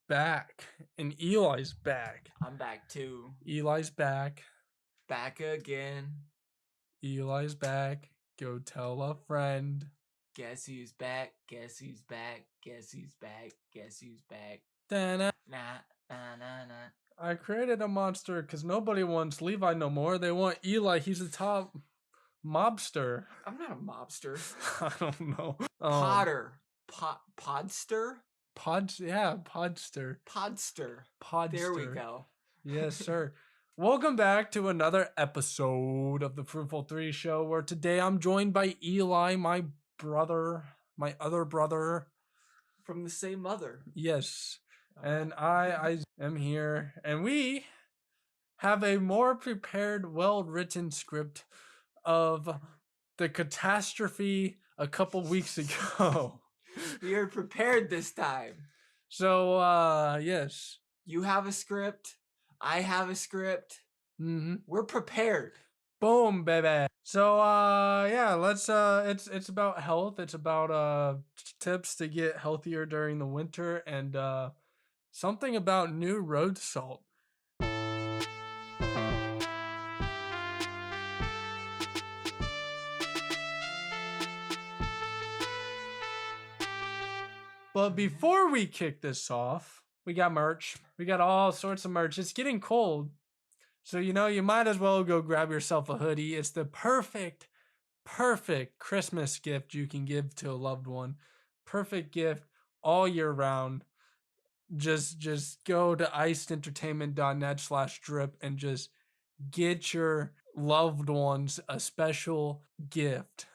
back, and Eli's back. I'm back too. Eli's back. Back again. Eli's back. Go tell a friend. Guess who's back? Guess who's back? Guess who's back? Guess who's back? Da-na. Nah. I created a monster because nobody wants Levi no more. They want Eli. He's the top mobster. I'm not a mobster. I don't know. Podster. Podster? Podster. Podster. There we go. Yes, sir. Welcome back to another episode of the Fruitful 3 show, where today I'm joined by Eli, my other brother. From the same mother. Yes. And I am here, and we have a more prepared, well-written script of the catastrophe a couple weeks ago. We are prepared this time. So, yes. You have a script. I have a script. Mm-hmm. We're prepared. Boom, baby. So, yeah, let's, it's about health. It's about, tips to get healthier during the winter, and, something about new road salt. But before we kick this off, we got merch. We got all sorts of merch. It's getting cold. So, you might as well go grab yourself a hoodie. It's the perfect Christmas gift you can give to a loved one. Perfect gift all year round. Just go to iceentertainment.net/drip and just get your loved ones a special gift.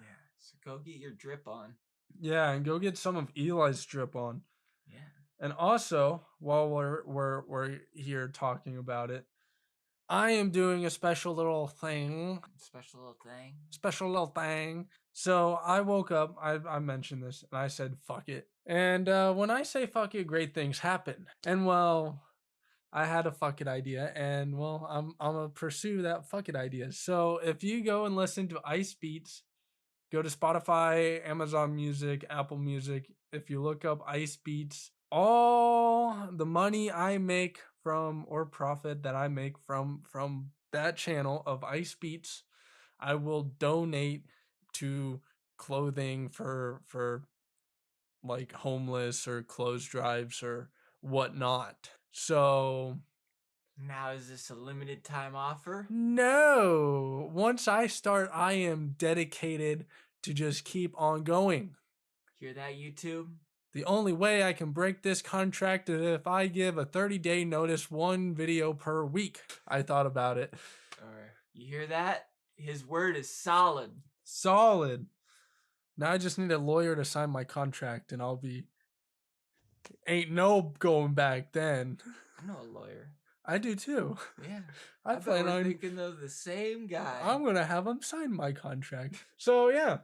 Yeah, so go get your drip on. Yeah, and go get some of Eli's drip on. Yeah. And also, while we're here talking about it, I am doing a special little thing. Special little thing. So I woke up, I mentioned this, and I said, fuck it. And when I say fuck it, great things happen. And well, I had a fuck it idea, and well, I'm gonna pursue that fuck it idea. So if you go and listen to Ice Beats, go to Spotify, Amazon Music, Apple Music. If you look up Ice Beats, all the money I make from, or profit that I make from that channel of Ice Beats, I will donate to clothing for like homeless or clothes drives or whatnot. So now, is this a limited time offer? No. Once I start, I am dedicated to just keep on going. Hear that, YouTube? The only way I can break this contract is if I give a 30-day notice, 1 video per week. I thought about it. All right. You hear that? His word is solid. Solid. Now I just need a lawyer to sign my contract, and I'll be... Ain't no going back then. I know a lawyer. I do too. Yeah. I plan on thinking of the same guy. I'm going to have him sign my contract. So, yeah.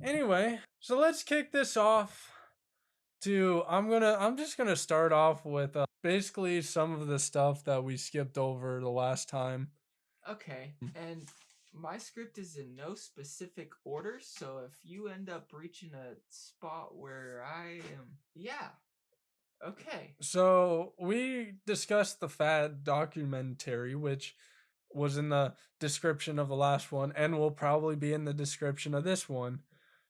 Anyway, so let's kick this off to I'm just going to start off with basically some of the stuff that we skipped over the last time. Okay. And my script is in no specific order, so if you end up reaching a spot where I am, yeah. Okay. So we discussed the fat documentary, which was in the description of the last one and will probably be in the description of this one.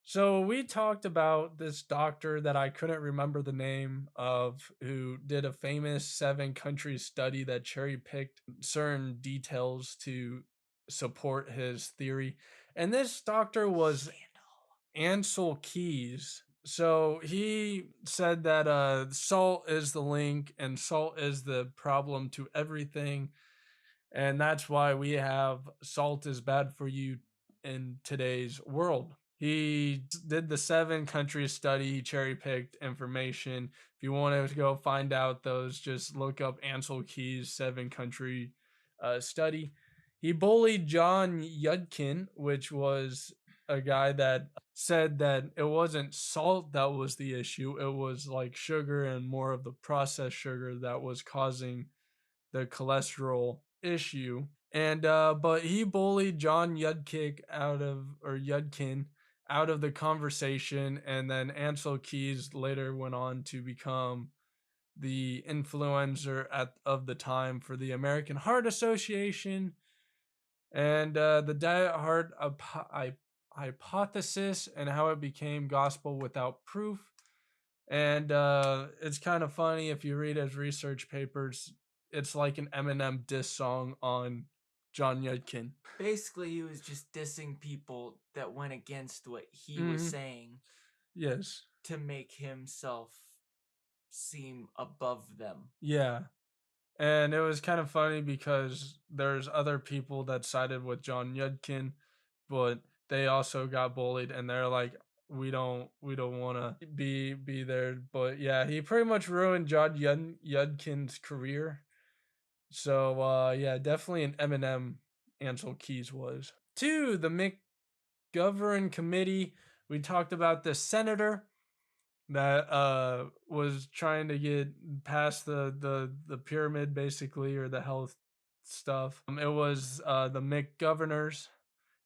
So we talked about this doctor that I couldn't remember the name of, who did a famous 7-country study that cherry-picked certain details to support his theory. And this doctor was Ansel Keys. So he said that salt is the link and salt is the problem to everything. And that's why we have salt is bad for you in today's world. He did the 7-country study. He cherry-picked information. If you want to go find out those, just look up Ansel Keys 7-country study. He bullied John Yudkin, which was a guy that said that it wasn't salt that was the issue. It was like sugar and more of the processed sugar that was causing the cholesterol issue. And but he bullied John Yudkin out of the conversation, and then Ansel Keys later went on to become the influencer of the time for the American Heart Association, and the diet heart hypothesis and how it became gospel without proof. And it's kind of funny if you read his research papers. It's like an Eminem diss song on John Yudkin. Basically, he was just dissing people that went against what he was Hmm. saying Yes. to make himself seem above them. Yeah. And it was kind of funny because there's other people that sided with John Yudkin, but they also got bullied, and they're like, we don't want to be there. But yeah, he pretty much ruined Yudkin's career. So yeah, definitely an Eminem. Ansel Keys was. Two, the McGovern Committee. We talked about the senator that was trying to get past the pyramid, basically, or the health stuff. It was the McGovernors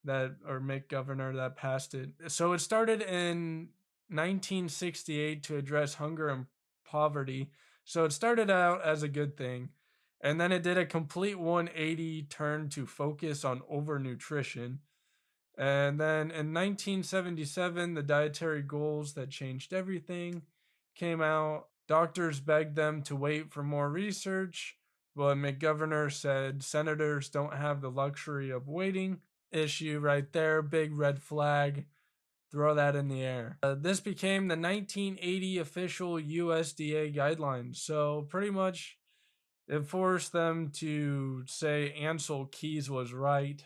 that or McGovernor that passed it. So it started in 1968 to address hunger and poverty. So it started out as a good thing, and then it did a complete 180 turn to focus on overnutrition. And then in 1977, the dietary goals that changed everything came out. Doctors begged them to wait for more research, but McGovernor said senators don't have the luxury of waiting. Issue right there, big red flag. Throw that in the air. This became the 1980 official USDA guidelines. So pretty much it forced them to say Ansel Keys was right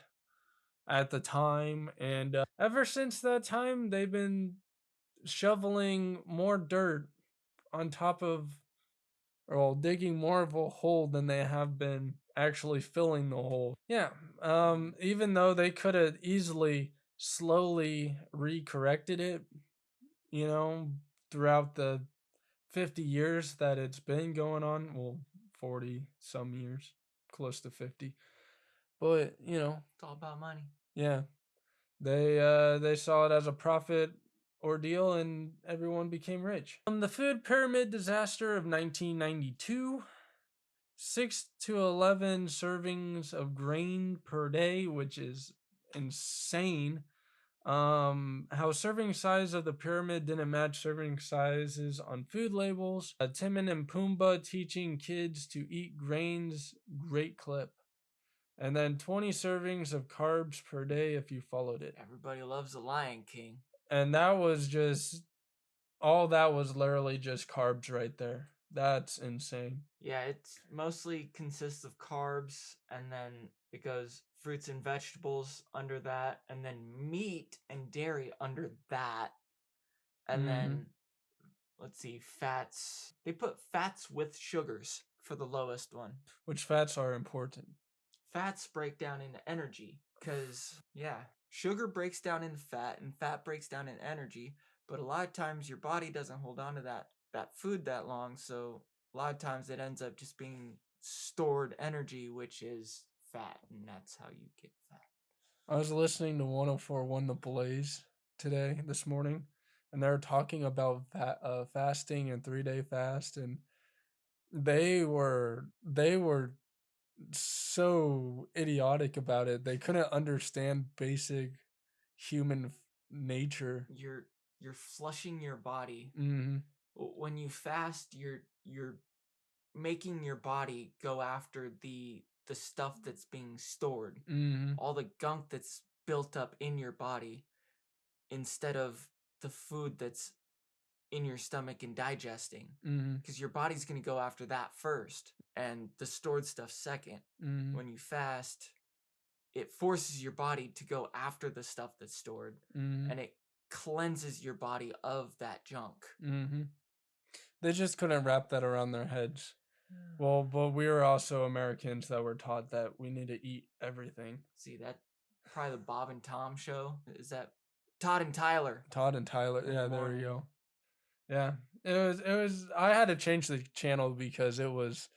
at the time. And ever since that time, they've been shoveling more dirt on top of, or well, digging more of a hole than they have been actually filling the hole. Yeah. Even though they could have easily slowly recorrected it, you know, throughout the 50 years that it's been going on. Well, 40 some years, close to 50. But, It's all about money. yeah. They saw it as a profit ordeal and everyone became rich. The food pyramid disaster of 1992, 6 to 11 servings of grain per day, which is insane. How serving size of the pyramid didn't match serving sizes on food labels. Timon and Pumbaa teaching kids to eat grains, great clip. And then 20 servings of carbs per day if you followed it. Everybody loves the Lion King. And that was just all that was literally just carbs right there. That's insane. Yeah, it mostly consists of carbs, and then it goes fruits and vegetables under that, and then meat and dairy under that, and Mm-hmm. then let's see, fats. They put fats with sugars for the lowest one. Which fats are important. Fats break down into energy because, yeah, sugar breaks down into fat and fat breaks down into energy. But a lot of times your body doesn't hold on to that food that long. So a lot of times it ends up just being stored energy, which is fat. And that's how you get fat. I was listening to 104.1 The Blaze this morning, and they were talking about fasting and 3-day fast, and they were so idiotic about it. They couldn't understand basic human nature. You're flushing your body. Mm-hmm. When you fast, you're making your body go after the stuff that's being stored, Mm-hmm. all the gunk that's built up in your body, instead of the food that's in your stomach and digesting, Mm-hmm. because your body's going to go after that first and the stored stuff second. Mm-hmm. When you fast, it forces your body to go after the stuff that's stored, Mm-hmm. and it cleanses your body of that junk. Mm-hmm. They just couldn't wrap that around their heads. Well, but we were also Americans that were taught that we need to eat everything. See, that probably the Bob and Tom show. Is that Todd and Tyler? Todd and Tyler. In Yeah, the there we morning. go. Yeah. It was I had to change the channel because it was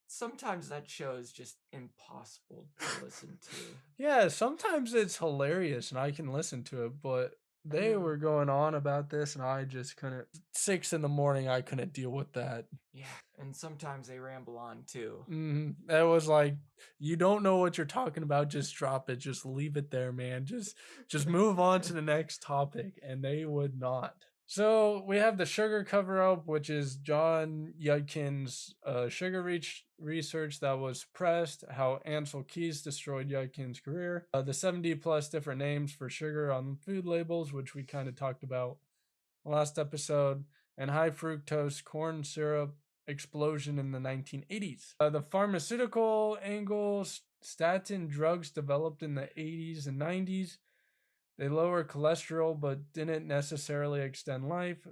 Sometimes that show is just impossible to listen to. yeah, sometimes it's hilarious and I can listen to it, but they were going on about this, and I just couldn't. 6 in the morning, I couldn't deal with that. Yeah, and sometimes they ramble on too. That was like, you don't know what you're talking about. Just drop it. Just leave it there, man. Just move on to the next topic. And they would not. So we have the sugar cover up, which is John Yudkin's sugar research that was suppressed, how Ansel Keys destroyed Yudkin's career, the 70 plus different names for sugar on food labels, which we kind of talked about last episode, and high fructose corn syrup explosion in the 1980s. The pharmaceutical angle, statin drugs developed in the 80s and 90s. They lower cholesterol but didn't necessarily extend life.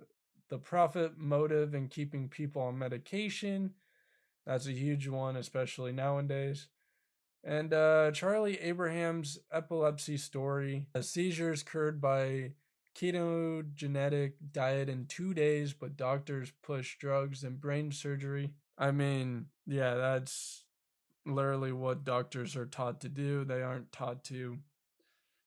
The profit motive in keeping people on medication. That's a huge one, especially nowadays. And Charlie Abraham's epilepsy story. Seizures cured by ketogenic diet in 2 days, but doctors push drugs and brain surgery. I mean, yeah, that's literally what doctors are taught to do. They aren't taught to.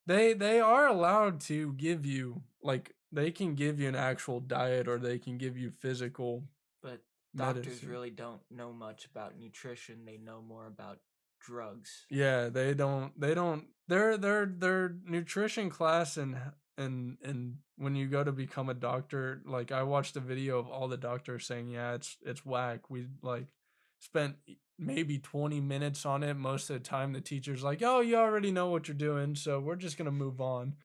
They are allowed to give you, like, they can give you an actual diet or they can give you physical But doctors medicine. really don't know much about nutrition. They know more about drugs. Yeah, they don't their nutrition class and when you go to become a doctor, like I watched a video of all the doctors saying, yeah, it's whack. We like spent maybe 20 minutes on it. Most of the time the teacher's like, "Oh, you already know what you're doing, so we're just going to move on."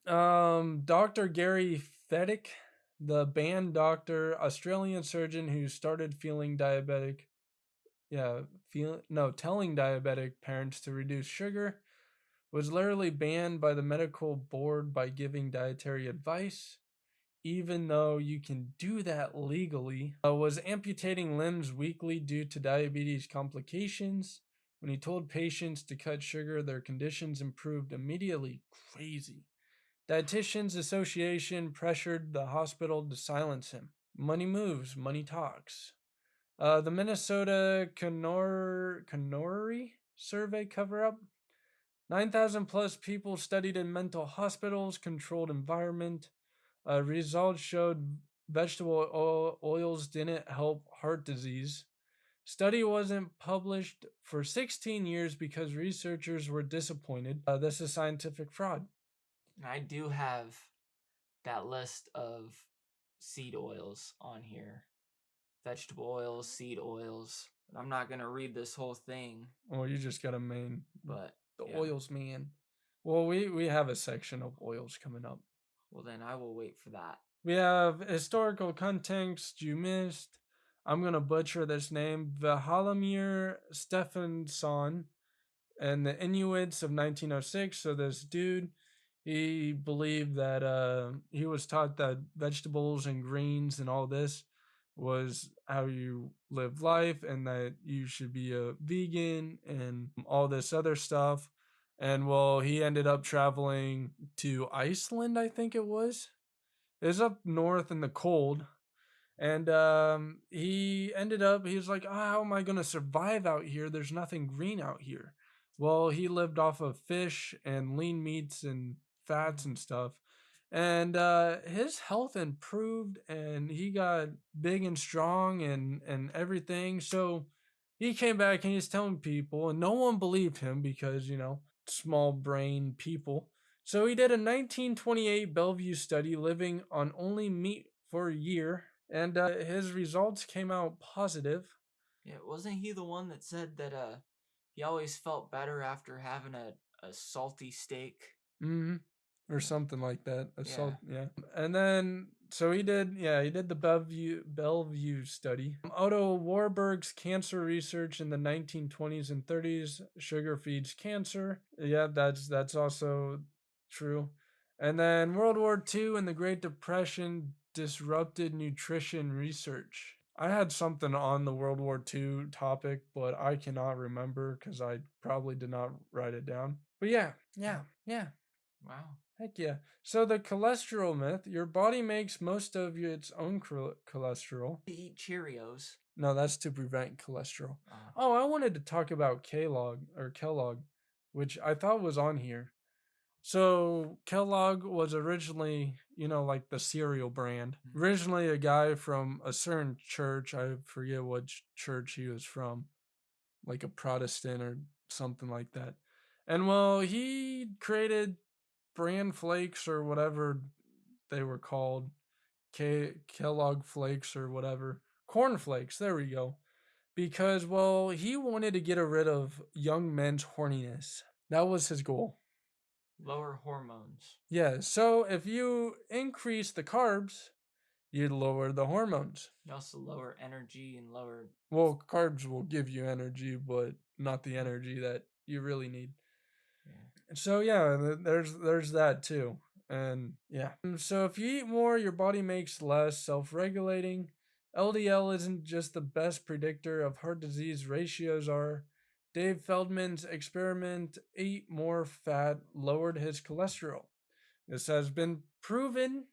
Dr. Gary Feddick, the banned doctor, Australian surgeon who started feeling diabetic, yeah, telling diabetic parents to reduce sugar, was literally banned by the medical board by giving dietary advice, even though you can do that legally. Was amputating limbs weekly due to diabetes complications. When he told patients to cut sugar, their conditions improved immediately. Crazy. Dietitians Association pressured the hospital to silence him. Money moves, money talks. The Minnesota Canori survey cover up. 9,000 plus people studied in mental hospitals, controlled environment. Results showed vegetable oils didn't help heart disease. Study wasn't published for 16 years because researchers were disappointed. This is scientific fraud. And I do have that list of seed oils on here. Vegetable oils, seed oils. I'm not going to read this whole thing, Well, you just got a main but the yeah. oils, man. Well, we have a section of oils coming up. Well, then I will wait for that. We have historical context you missed. I'm gonna butcher this name. Vahalamir Stephenson and the Inuits of 1906. So this dude, he believed that he was taught that vegetables and greens and all this was how you live life, and that you should be a vegan and all this other stuff. And well, he ended up traveling to Iceland, I think it was. It was up north in the cold, and he was like, oh, how am I going to survive out here? There's nothing green out here. Well, he lived off of fish and lean meats and fats and stuff, and his health improved, and he got big and strong and everything. So he came back and he's telling people, and no one believed him because, small brain people. So he did a 1928 Bellevue study living on only meat for a year, and his results came out positive. Yeah, wasn't he the one that said that he always felt better after having a salty steak? hmm or something like that. Yeah. Assault, yeah. And then so he did the Bellevue study. Otto Warburg's cancer research in the 1920s and 30s. Sugar feeds cancer. Yeah, that's also true. And then World War II and the Great Depression disrupted nutrition research. I had something on the World War II topic, but I cannot remember because I probably did not write it down. But yeah. Wow. Heck yeah. So the cholesterol myth, your body makes most of its own cholesterol. To eat Cheerios. No, that's to prevent cholesterol. Oh. Oh, I wanted to talk about Kellogg, which I thought was on here. So Kellogg was originally, like the cereal brand. Originally a guy from a certain church. I forget which church he was from, like a Protestant or something like that. And well, he created bran flakes or whatever they were called, Kellogg flakes or whatever, corn flakes. There we go. Because well, he wanted to get rid of young men's horniness. That was his goal. Lower hormones. Yeah. So if you increase the carbs, you'd lower the hormones. You also lower energy and lower. Well, carbs will give you energy, but not the energy that you really need. Yeah. So yeah, there's that too. And yeah. So if you eat more, your body makes less self-regulating. LDL isn't just the best predictor of heart disease, ratios are. Dave Feldman's experiment, ate more fat, lowered his cholesterol. This has been proven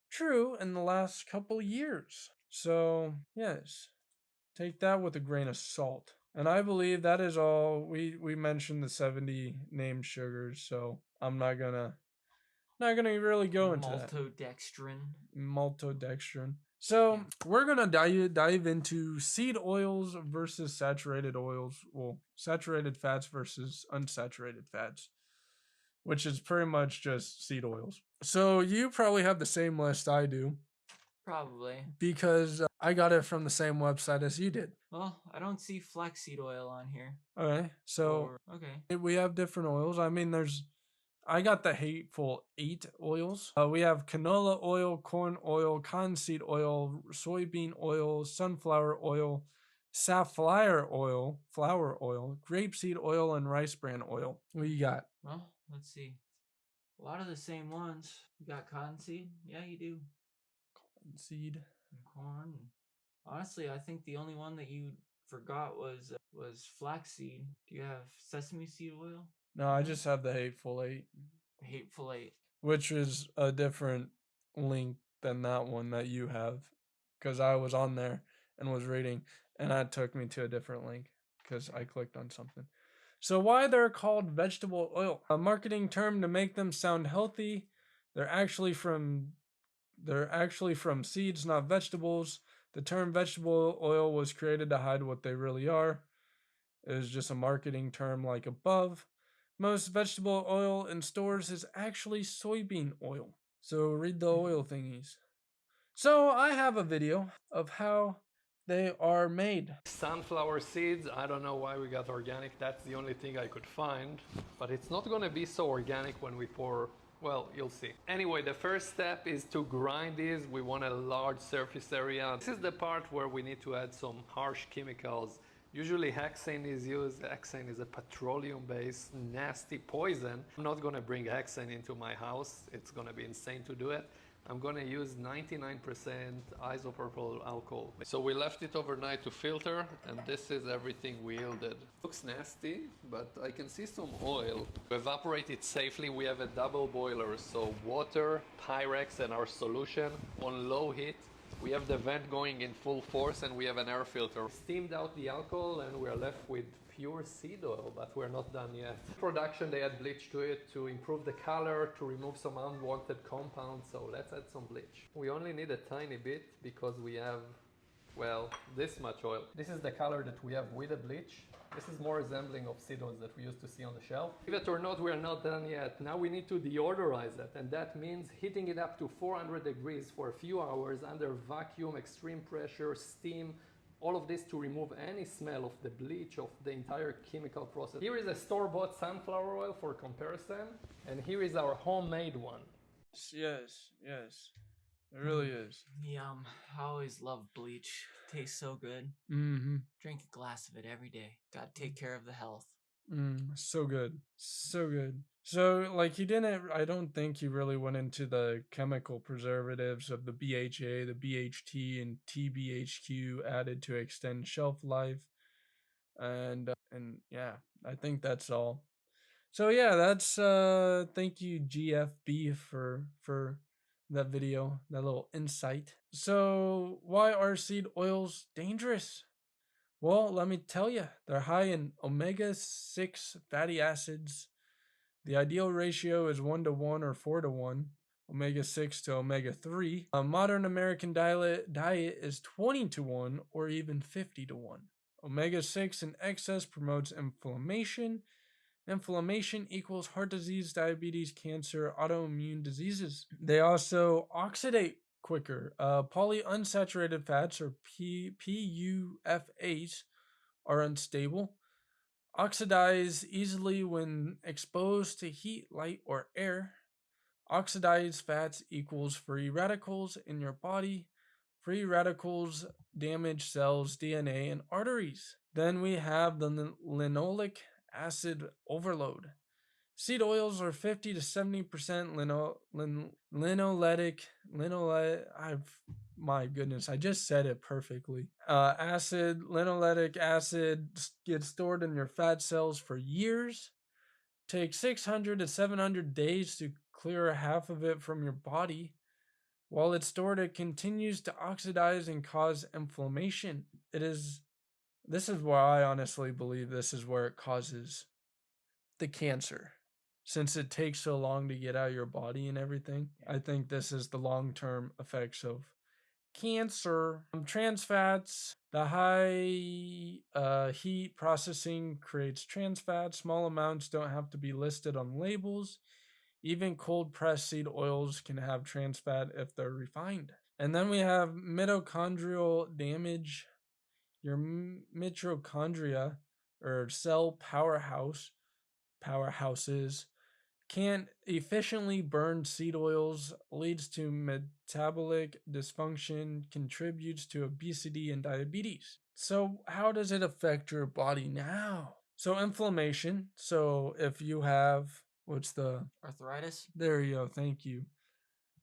true in the last couple years. So, yes, take that with a grain of salt. And I believe that is all. We mentioned the 70 named sugars, so I'm not gonna really go into that. Maltodextrin. Maltodextrin. So we're gonna dive into seed oils versus saturated oils. Well, saturated fats versus unsaturated fats, which is pretty much just seed oils. So you probably have the same list I do Probably. because I got it from the same website as you did. Well, I don't see flaxseed oil on here. Okay, so Okay. we have different oils. I mean, I got the hateful 8 oils. We have canola oil, corn oil, cottonseed oil, soybean oil, sunflower oil, safflower oil, flower oil, grapeseed oil, and rice bran oil. What you got? Well, let's see. A lot of the same ones. You got cottonseed? Yeah, you do. Seed. And corn. Honestly, I think the only one that you forgot was flaxseed. Do you have sesame seed oil? No, I just have the hateful 8, The hateful eight. which is a different link than that one that you have, because I was on there and was reading, and that took me to a different link because I clicked on something. So why they're called vegetable oil? A marketing term to make them sound healthy. They're actually from seeds, not vegetables. The term vegetable oil was created to hide what they really are. It is just a marketing term like above. Most vegetable oil in stores is actually soybean oil. So read the oil thingies. So I have a video of how they are made. Sunflower seeds, I don't know why we got organic, that's the only thing I could find. But it's not gonna be so organic when we pour, well, you'll see. Anyway, the first step is to grind these. We want a large surface area. This is the part where we need to add some harsh chemicals. Usually hexane is used. Hexane is a petroleum-based nasty poison. I'm not gonna bring hexane into my house. It's gonna be insane to do it. I'm gonna use 99% isopropyl alcohol. So we left it overnight to filter, and this is everything we yielded. Looks nasty, but I can see some oil. To evaporate it safely, we have a double boiler. So water, Pyrex, and our solution on low heat. We have the vent going in full force, and we have an air filter. Steamed out the alcohol, and we're left with pure seed oil, but we're not done yet. Production, they add bleach to it to improve the color, to remove some unwanted compounds, so let's add some bleach. We only need a tiny bit because we have, well, this much oil. This is the color that we have with the bleach. This is more resembling of seed oils that we used to see on the shelf. Believe it or not, we are not done yet. Now we need to deodorize it, and that means heating it up to 400 degrees for a few hours under vacuum, extreme pressure, steam, all of this to remove any smell of the bleach, of the entire chemical process. Here is a store-bought sunflower oil for comparison, and here is our homemade one. Yes, it really is. Yum. I always love bleach. Tastes so good. Mm-hmm. Drink a glass of it every day. Gotta take care of the health. So good. So good. So, like, I don't think he really went into the chemical preservatives of the BHA, the BHT, and TBHQ added to extend shelf life. And yeah, I think that's all. So yeah, that's thank you GFB for that video, that little insight. So why are seed oils dangerous? Well, let me tell you, they're high in omega 6 fatty acids, The ideal ratio is 1 to 1 or 4 to 1, omega 6 to omega 3. A modern American diet is 20 to 1 or even 50 to 1. Omega 6 in excess promotes inflammation. Inflammation equals heart disease, diabetes, cancer, autoimmune diseases. They also oxidate quicker. Polyunsaturated fats, or PUFAs, are unstable, oxidize easily when exposed to heat, light, or air. Oxidized fats equals free radicals in your body. Free radicals damage cells, DNA, and arteries. Then we have the linoleic acid overload. Seed oils are 50 to 70% linoleic. My goodness, I just said it perfectly. Linoleic acid gets stored in your fat cells for years. Takes 600 to 700 days to clear half of it from your body. While it's stored, it continues to oxidize and cause inflammation. This is why I honestly believe this is where it causes the cancer. Since it takes so long to get out of your body and everything, I think this is the long-term effects of cancer. Trans fats, the high heat processing creates trans fats. Small amounts don't have to be listed on labels. Even cold pressed seed oils can have trans fat if they're refined. And then we have mitochondrial damage. Your mitochondria, or cell powerhouses, can't efficiently burn seed oils, leads to metabolic dysfunction, contributes to obesity and diabetes. So, how does it affect your body now? So, inflammation. So, if you have, Arthritis? There you go, thank you.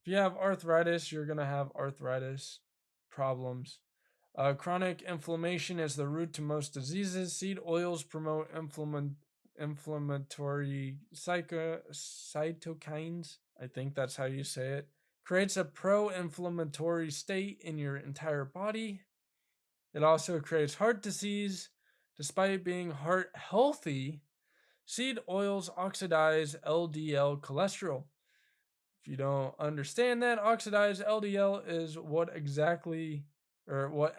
If you have arthritis, you're going to have arthritis problems. Chronic inflammation is the root to most diseases. Seed oils promote inflammatory cytokines. I think that's how you say it. Creates a pro-inflammatory state in your entire body. It also creates heart disease. Despite being heart healthy, seed oils oxidize LDL cholesterol. If you don't understand that, oxidized LDL is what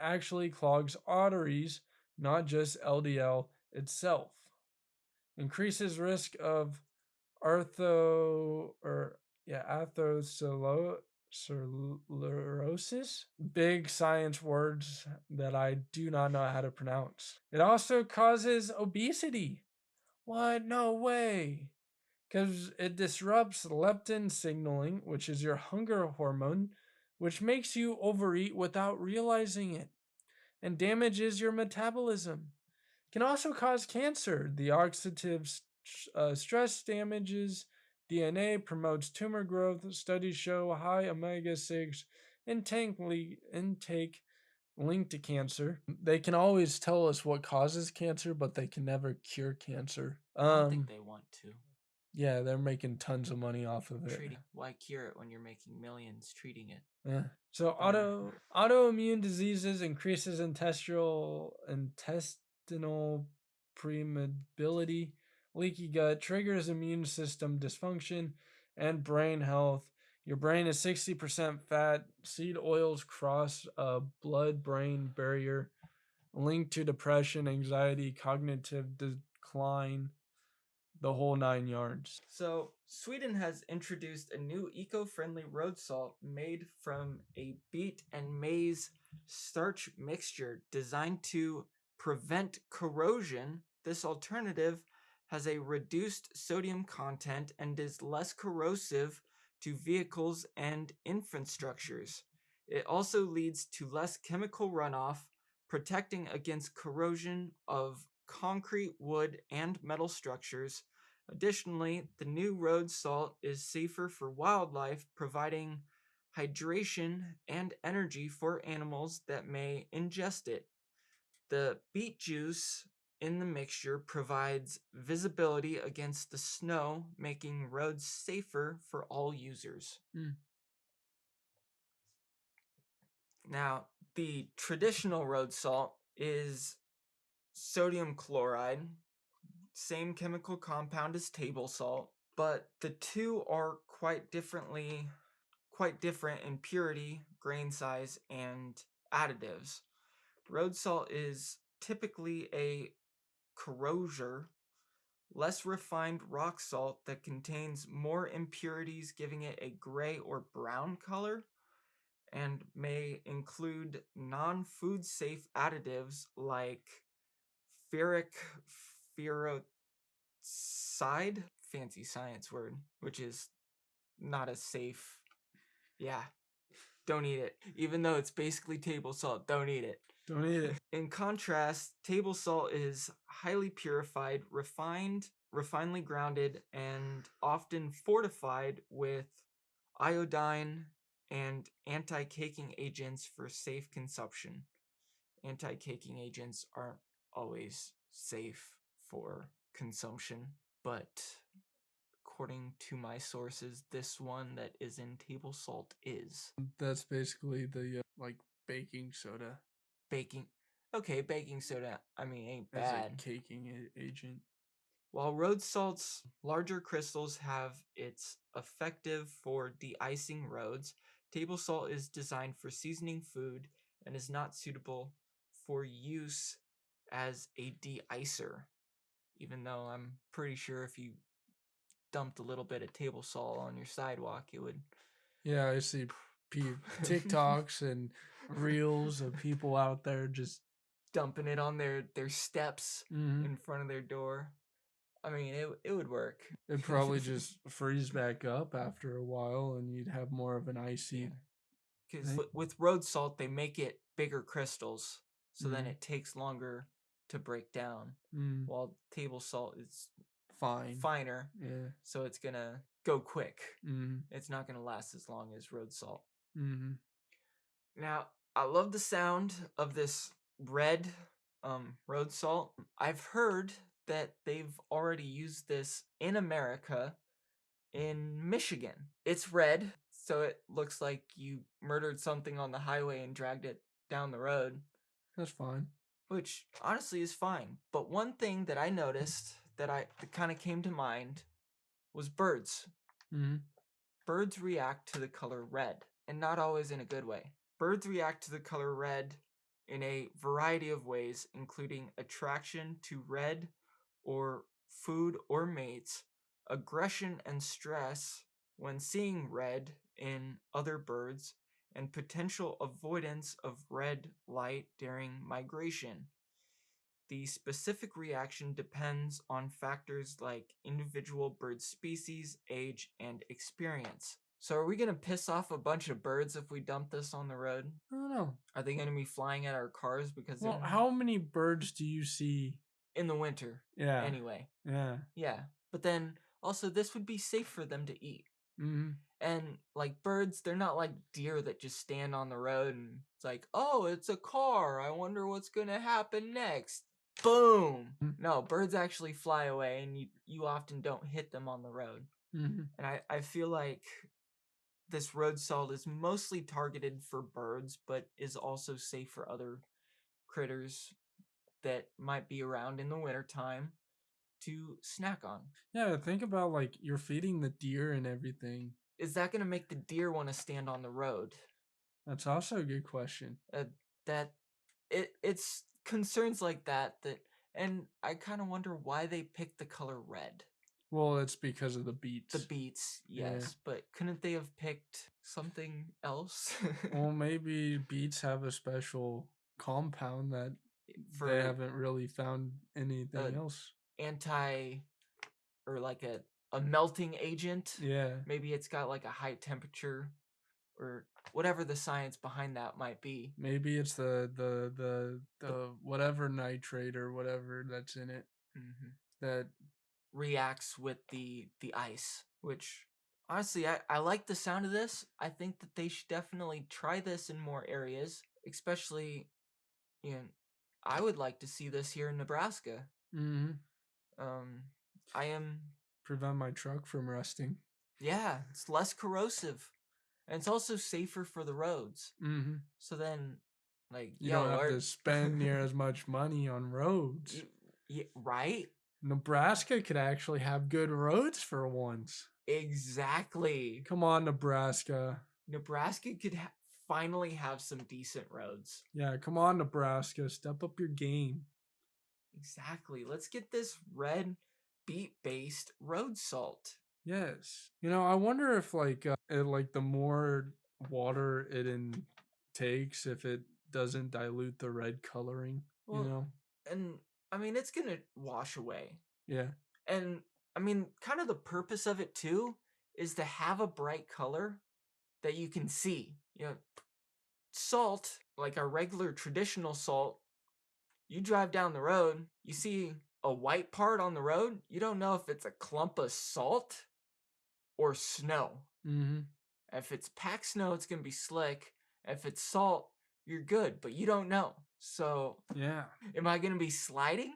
actually clogs arteries, not just LDL itself. Increases risk of atherosclerosis. Big science words that I do not know how to pronounce. It also causes obesity. What? No way. Because it disrupts leptin signaling, which is your hunger hormone, which makes you overeat without realizing it, and damages your metabolism. Can also cause cancer. The oxidative stress damages DNA, promotes tumor growth. Studies show high omega 6 intake linked to cancer. They can always tell us what causes cancer, but they can never cure cancer. I don't think they want to. Yeah, they're making tons of money off of it. Why cure it when you're making millions treating it? Yeah. So autoimmune diseases increases intestinal permeability, leaky gut, triggers immune system dysfunction, and brain health. Your brain is 60% fat. Seed oils cross a blood-brain barrier, linked to depression, anxiety, cognitive decline, the whole 9 yards. So, Sweden has introduced a new eco-friendly road salt made from a beet and maize starch mixture designed to prevent corrosion. This alternative has a reduced sodium content and is less corrosive to vehicles and infrastructures. It also leads to less chemical runoff, protecting against corrosion of concrete, wood, and metal structures. Additionally, the new road salt is safer for wildlife, providing hydration and energy for animals that may ingest it. The beet juice in the mixture provides visibility against the snow, making roads safer for all users. Now, the traditional road salt is sodium chloride, same chemical compound as table salt. but the two are quite different in purity, grain size, and additives. Road salt is typically a corrosier, less refined rock salt that contains more impurities, giving it a gray or brown color, and may include non-food safe additives like ferric ferrocide, fancy science word, which is not as safe. Yeah, don't eat it. Even though it's basically table salt, don't eat it. Don't eat it. In contrast, table salt is highly purified, refinedly grounded, and often fortified with iodine and anti-caking agents for safe consumption. Anti-caking agents aren't always safe for consumption, but according to my sources, this one that is in table salt is. That's basically the like baking soda Baking. Okay, baking soda, I mean, ain't as a bad. caking agent. While road salt's larger crystals have its effective for de-icing roads, table salt is designed for seasoning food and is not suitable for use as a de-icer. Even though I'm pretty sure if you dumped a little bit of table salt on your sidewalk, it would. Yeah, I see TikToks and reels of people out there just dumping it on their steps in front of their door. I mean, it would work. It'd probably just freeze back up after a while, and you'd have more of an icy. Because with road salt, they make it bigger crystals, so then it takes longer to break down. While table salt is finer, so it's gonna go quick. It's not gonna last as long as road salt. Now, I love the sound of this red road salt. I've heard that they've already used this in America, in Michigan. It's red, so it looks like you murdered something on the highway and dragged it down the road. That's fine. Which honestly is fine. But one thing that I noticed that kind of came to mind was birds. Birds react to the color red, and not always in a good way. Birds react to the color red in a variety of ways, including attraction to red or food or mates, aggression and stress when seeing red in other birds, and potential avoidance of red light during migration. The specific reaction depends on factors like individual bird species, age, and experience. So are we going to piss off a bunch of birds if we dump this on the road? I don't know. Are they going to be flying at our cars because Well, how many birds do you see in the winter? Yeah. Anyway. Yeah. Yeah. But then also this would be safe for them to eat. And like birds, they're not like deer that just stand on the road and it's like, oh, it's a car. I wonder what's going to happen next. Boom. No, birds actually fly away, and you often don't hit them on the road. And I feel like this road salt is mostly targeted for birds, but is also safe for other critters that might be around in the wintertime to snack on. Yeah, think about like you're feeding the deer and everything. Is that going to make the deer want to stand on the road? That's also a good question. It's concerns like that, and I kind of wonder why they picked the color red. Well, it's because of the beets. The beets, yes, but couldn't they have picked something else? Well, maybe beets have a special compound that they haven't really found anything else. Or like a melting agent. Yeah. Maybe it's got like a high temperature, or whatever the science behind that might be. Maybe it's the whatever nitrate or whatever that's in it that reacts with the ice, which honestly I like the sound of this. I think that they should definitely try this in more areas, especially I would like to see this here in Nebraska. I am prevent my truck from rusting. Yeah, it's less corrosive, and it's also safer for the roads. So then, like, you don't have to spend near as much money on roads. Yeah, right? Nebraska could actually have good roads for once. Exactly. Come on, Nebraska. Nebraska could finally have some decent roads. Yeah, come on, Nebraska. Step up your game. Exactly. Let's get this red beet-based road salt. Yes. I wonder if the more water it takes, if it doesn't dilute the red coloring, Well, and I mean, it's gonna wash away. Yeah. And I mean, kind of the purpose of it too is to have a bright color that you can see. Salt, like our regular traditional salt, you drive down the road, you see a white part on the road, you don't know if it's a clump of salt or snow. Mm-hmm. If it's packed snow, it's gonna be slick. If it's salt, you're good, but you don't know. So, Yeah. am I gonna be sliding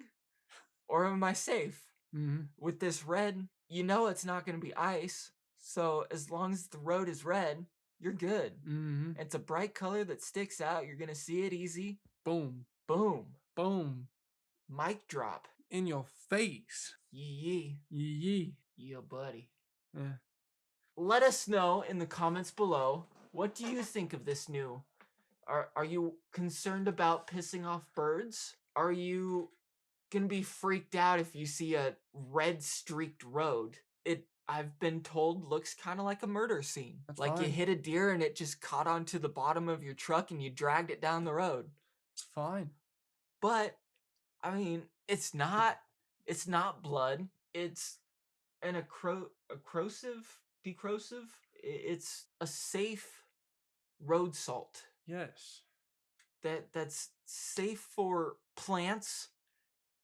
or am I safe? Mm-hmm. With this red, it's not gonna be ice. So, as long as the road is red, you're good. Mm-hmm. It's a bright color that sticks out. You're gonna see it easy. Boom. Boom. Boom. Mic drop. In your face. Yee yee. Yee yee. Yeah, buddy. Yeah. Let us know in the comments below. What do you think of this new? Are you concerned about pissing off birds? Are you gonna be freaked out if you see a red streaked road? I've been told, looks kind of like a murder scene. That's like fine. You hit a deer and it just caught onto the bottom of your truck and you dragged it down the road. It's fine. But I mean, it's not blood. It's an decrosive. It's a safe road salt. Yes. That's safe for plants,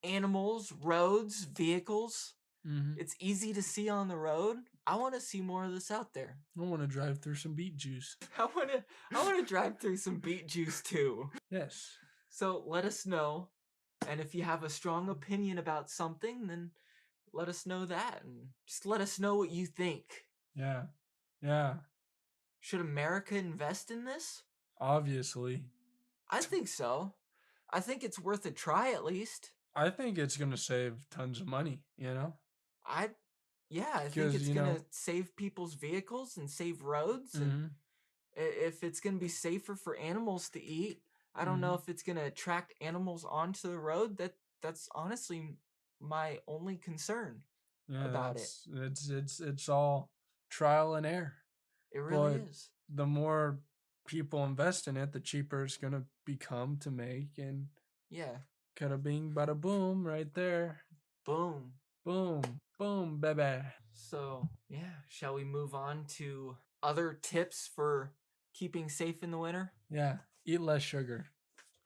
animals, roads, vehicles. Mm-hmm. It's easy to see on the road. I want to see more of this out there. I want to drive through some beet juice. I want to drive through some beet juice too. Yes. So let us know. And if you have a strong opinion about something, then let us know that. And just let us know what you think. Yeah. Yeah. Should America invest in this? Obviously. I think so. I think it's worth a try at least. I think it's going to save tons of money, I think it's going to save people's vehicles and save roads. Mm-hmm. And if it's going to be safer for animals to eat, I don't know if it's going to attract animals onto the road. That's honestly my only concern about it. It's all trial and error. It really is. The more people invest in it, the cheaper it's going to become to make. And yeah. Kada bing, bada boom, right there. Boom. Boom. Boom, baby. So, yeah, shall we move on to other tips for keeping safe in the winter? Yeah, eat less sugar.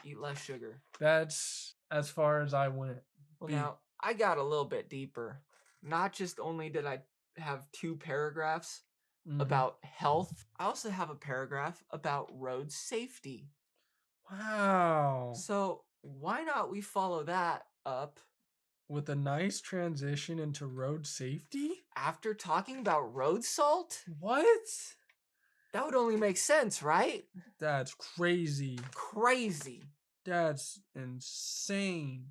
Eat less sugar. That's as far as I went. Well, now, I got a little bit deeper. Not just only did I have 2 paragraphs about health, I also have a paragraph about road safety. Wow. So, why not we follow that up with a nice transition into road safety? After talking about road salt? What? That would only make sense, right? That's crazy. Crazy. That's insane.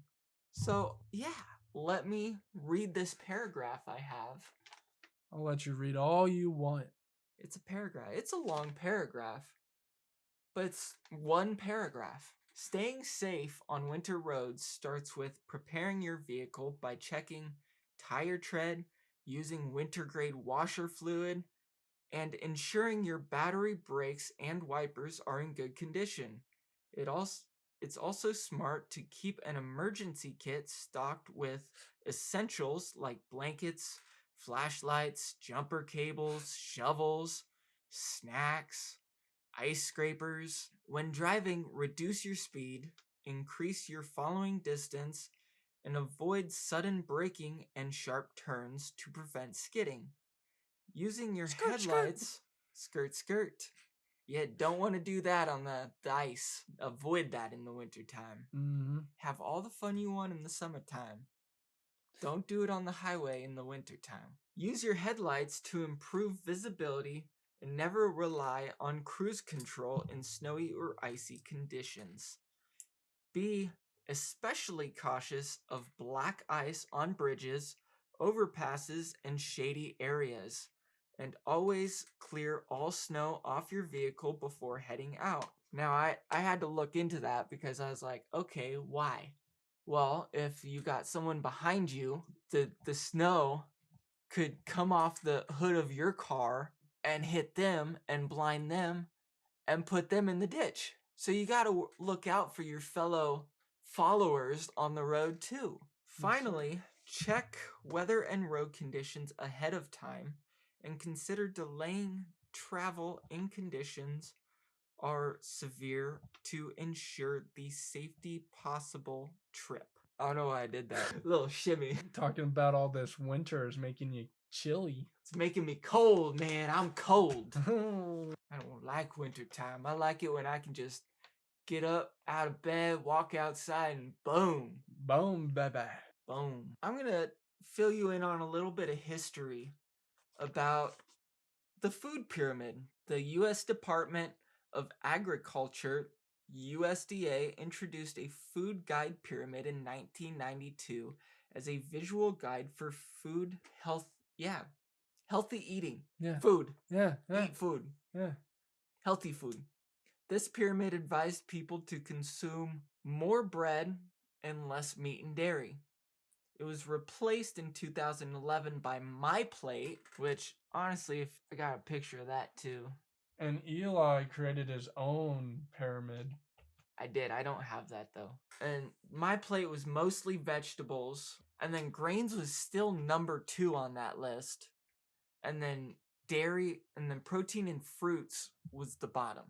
So, yeah, let me read this paragraph I have. I'll let you read all you want. It's a paragraph. It's a long paragraph, but it's one paragraph. Staying safe on winter roads starts with preparing your vehicle by checking tire tread, using winter-grade washer fluid, and ensuring your battery, brakes, and wipers are in good condition. It's also smart to keep an emergency kit stocked with essentials like blankets, flashlights, jumper cables, shovels, snacks, ice scrapers. When driving, reduce your speed, increase your following distance, and avoid sudden braking and sharp turns to prevent skidding. Using your headlights, skirt. Yeah, don't want to do that on the ice. Avoid that in the wintertime. Have all the fun you want in the summertime. Don't do it on the highway in the wintertime. Use your headlights to improve visibility and never rely on cruise control in snowy or icy conditions. Be especially cautious of black ice on bridges, overpasses, and shady areas. And always clear all snow off your vehicle before heading out. Now, I had to look into that because I was like, okay, why? Well, if you got someone behind you, the snow could come off the hood of your car and hit them and blind them and put them in the ditch. So you got to look out for your fellow followers on the road too. Finally, check weather and road conditions ahead of time and consider delaying travel in conditions are severe to ensure the safety possible trip. I don't know why I did that. Little shimmy. Talking about all this winter is making you chilly. It's making me cold, man. I'm cold. I don't like winter time. I like it when I can just get up out of bed, walk outside, and boom. Boom, baby. Boom. I'm going to fill you in on a little bit of history about the food pyramid. The U.S. Department of Agriculture, USDA, introduced a food guide pyramid in 1992 as a visual guide for food health. Yeah, healthy eating. Yeah. Food. Yeah. Eat food. Yeah. Healthy food. This pyramid advised people to consume more bread and less meat and dairy. It was replaced in 2011 by My Plate, which honestly, if I got a picture of that too. And Eli created his own pyramid. I did. I don't have that though. And My Plate was mostly vegetables, and then grains was still number 2 on that list. And then dairy, and then protein and fruits was the bottom,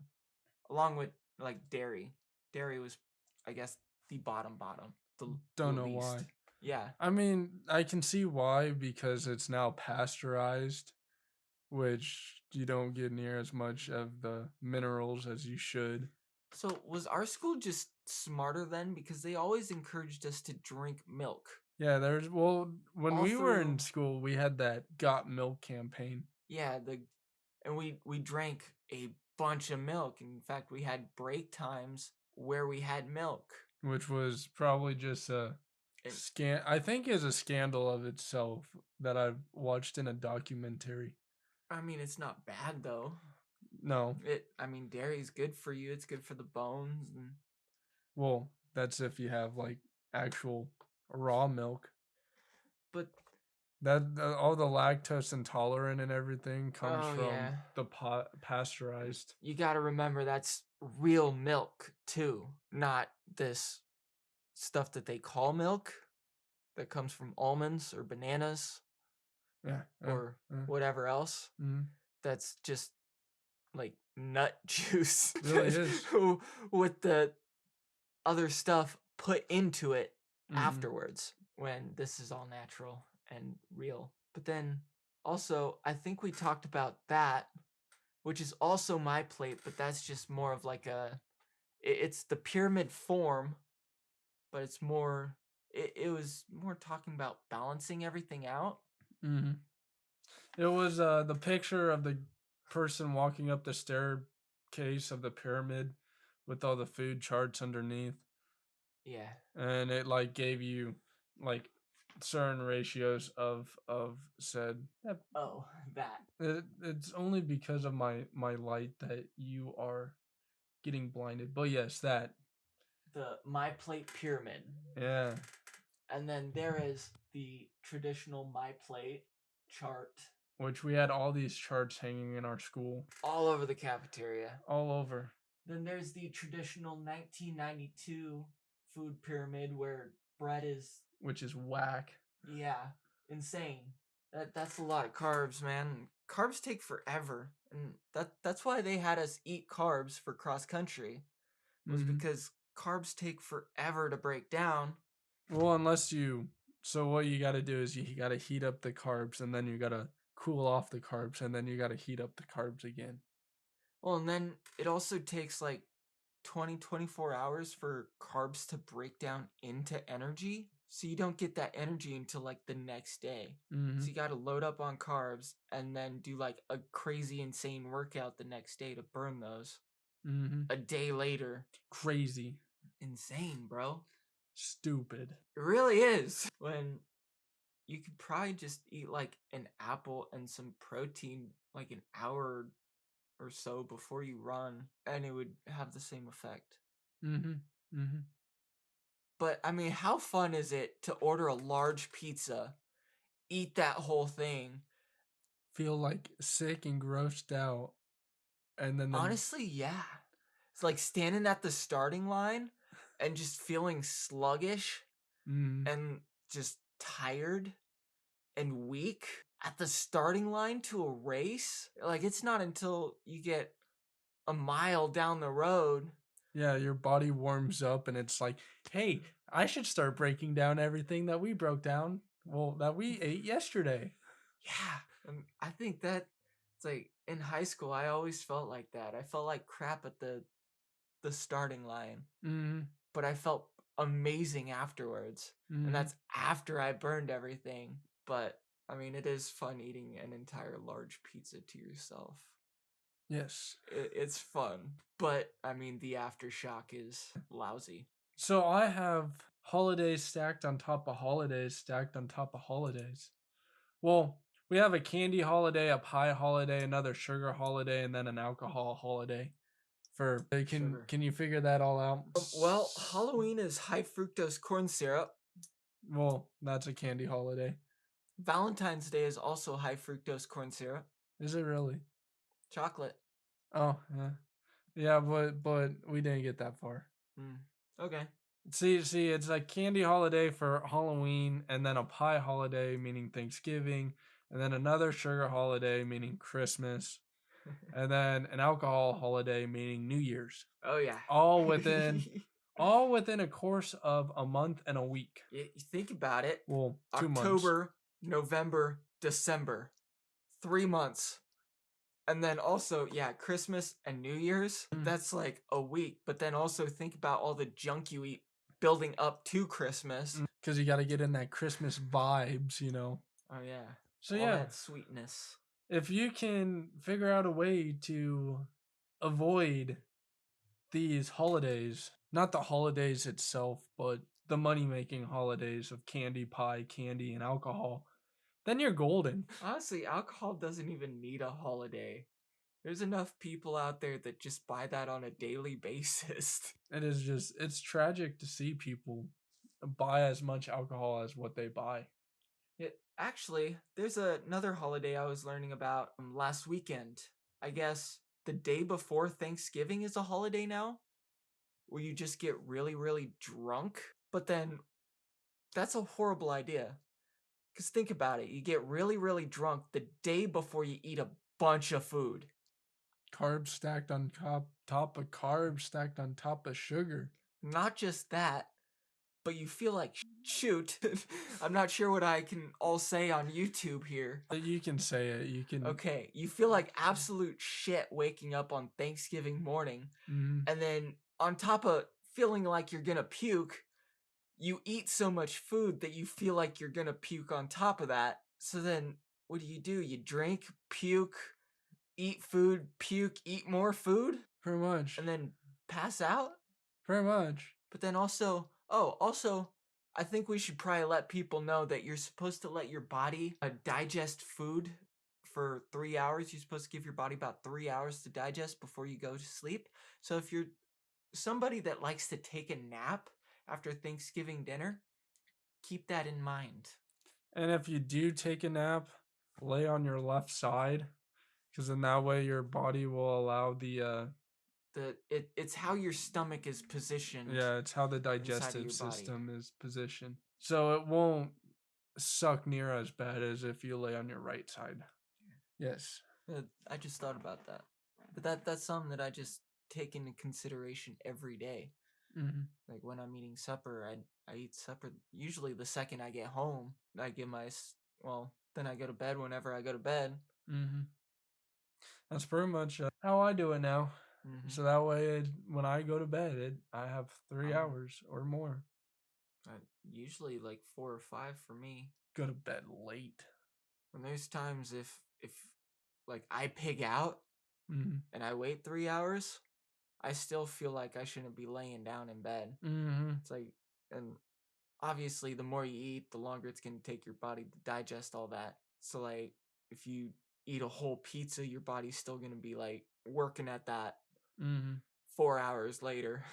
along with like dairy. Dairy was, I guess, the bottom. Don't the know least. why. Yeah. I mean, I can see why, because it's now pasteurized, which you don't get near as much of the minerals as you should. So was our school just smarter then? Because they always encouraged us to drink milk. Yeah, when All we were in through- school, we had that Got Milk campaign. Yeah, and we drank a bunch of milk. In fact, we had break times where we had milk. Which was probably just a I think is a scandal of itself that I've watched in a documentary. I mean, it's not bad though. No. Dairy's good for you. It's good for the bones. And Well, that's if you have like actual raw milk. But all the lactose intolerant and everything comes from yeah. the pasteurized. You got to remember that's real milk too, not this stuff that they call milk that comes from almonds or bananas or whatever else. Mm-hmm. That's just like nut juice. It really is. With the other stuff put into it afterwards, when this is all natural and real. But then also, I think we talked about that, which is also My Plate, but that's just more of like it's the pyramid form, but it's more, it was more talking about balancing everything out. Mm-hmm. It was the picture of the person walking up the staircase of the pyramid with all the food charts underneath. Yeah. And it like gave you like certain ratios of said. Oh, that. It's only because of my light that you are getting blinded. But yes, that. The My Plate pyramid. Yeah. And then there is the traditional My Plate chart. Which we had all these charts hanging in our school. All over the cafeteria. All over. Then there's the traditional 1992 food pyramid where bread is... Which is whack. Yeah. Insane. That's a lot of carbs, man. Carbs take forever. And that's why they had us eat carbs for cross country. Was because carbs take forever to break down. Well, so what you got to do is you got to heat up the carbs, and then you got to cool off the carbs, and then you got to heat up the carbs again. Well, and then it also takes like 24 hours for carbs to break down into energy. So you don't get that energy until like the next day. So you got to load up on carbs and then do like a crazy insane workout the next day to burn those. A day later. Crazy. Insane, bro. stupid. It really is. When you could probably just eat like an apple and some protein like an hour or so before you run, and it would have the same effect. Mm-hmm. Mm-hmm. But I mean, how fun is it to order a large pizza, eat that whole thing? Feel like sick and grossed out, and then Honestly, yeah. It's like standing at the starting line and just feeling sluggish mm, and just tired and weak at the starting line to a race. Like, it's not until you get a mile down the road. yeah, your body warms up, and it's like, hey, I should start breaking down everything that we broke down. Well, that we ate yesterday. Yeah. I think that it's like in high school, I always felt like that. I felt like crap at the starting line, Mm-hmm. but I felt amazing afterwards. And Mm-hmm. that's after I burned everything. But I mean, it is fun eating an entire large pizza to yourself. Yes. It's fun, but I mean, the aftershock is lousy. So I have holidays stacked on top of holidays stacked on top of holidays. Well, we have a candy holiday, a pie holiday, another sugar holiday, and then an alcohol holiday. Can Sugar. can you figure that all out? Well, Halloween is high fructose corn syrup. Well, that's a candy holiday. Valentine's Day is also high fructose corn syrup. Is it really? Chocolate. Oh, yeah. Yeah, but we didn't get that far. Okay. See, it's a candy holiday for Halloween, and then a pie holiday meaning Thanksgiving, and then another sugar holiday meaning Christmas, and then an alcohol holiday meaning New Year's. Oh yeah. All within a course of a month and a week. You think about it. Well, 2 months. October, November, December. 3 months. And then also, yeah, Christmas and New Year's. That's like a week. But then also think about all the junk you eat building up to Christmas. Because you got to get in that Christmas vibes, you know. Oh yeah. So all yeah, that sweetness. if you can figure out a way to avoid these holidays, not the holidays itself, but the money making holidays of candy, pie, candy, and alcohol, then you're golden. Honestly, alcohol doesn't even need a holiday. There's enough people out there that just buy that on a daily basis. It's tragic to see people buy as much alcohol as what they buy. Actually, there's another holiday I was learning about last weekend. I guess the day before Thanksgiving is a holiday now, where you just get really, really drunk. But then that's a horrible idea. Because think about it, you get really, really drunk the day before you eat a bunch of food. Carbs stacked on top of carbs stacked on top of sugar. Not just that, but you feel like shoot. I'm not sure what I can all say on YouTube here. You can say it. You can. Okay, you feel like absolute shit waking up on Thanksgiving morning, Mhm. and then on top of feeling like you're gonna puke, you eat so much food that you feel like you're gonna puke on top of that. So then what do? You drink, puke, eat food, puke, eat more food, Pretty much. and then pass out? Pretty much. But then also, I think we should probably let people know that you're supposed to let your body digest food for 3 hours. You're supposed to give your body about 3 hours to digest before you go to sleep. So if you're somebody that likes to take a nap after Thanksgiving dinner, keep that in mind. And if you do take a nap, lay on your left side, because in that way your body will allow It's how your stomach is positioned. yeah, it's how the inside of digestive your body. system is positioned. So it won't suck near as bad as if you lay on your right side. Yes. I just thought about that. But that's something that I just take into consideration every day. Mm-hmm. Like when I'm eating supper, I eat supper usually the second I get home. I get then I go to bed whenever I go to bed. Mm-hmm. That's pretty much how I do it now. Mm-hmm. So that way, when I go to bed, I have 3 hours or more. Usually like 4 or 5 for me. Go to bed late. And there's times if like I pig out Mm-hmm. and I wait 3 hours, I still feel like I shouldn't be laying down in bed. Mm-hmm. It's like, and obviously the more you eat, the longer it's going to take your body to digest all that. So like if you eat a whole pizza, your body's still going to be like working at that Mm-hmm. 4 hours later.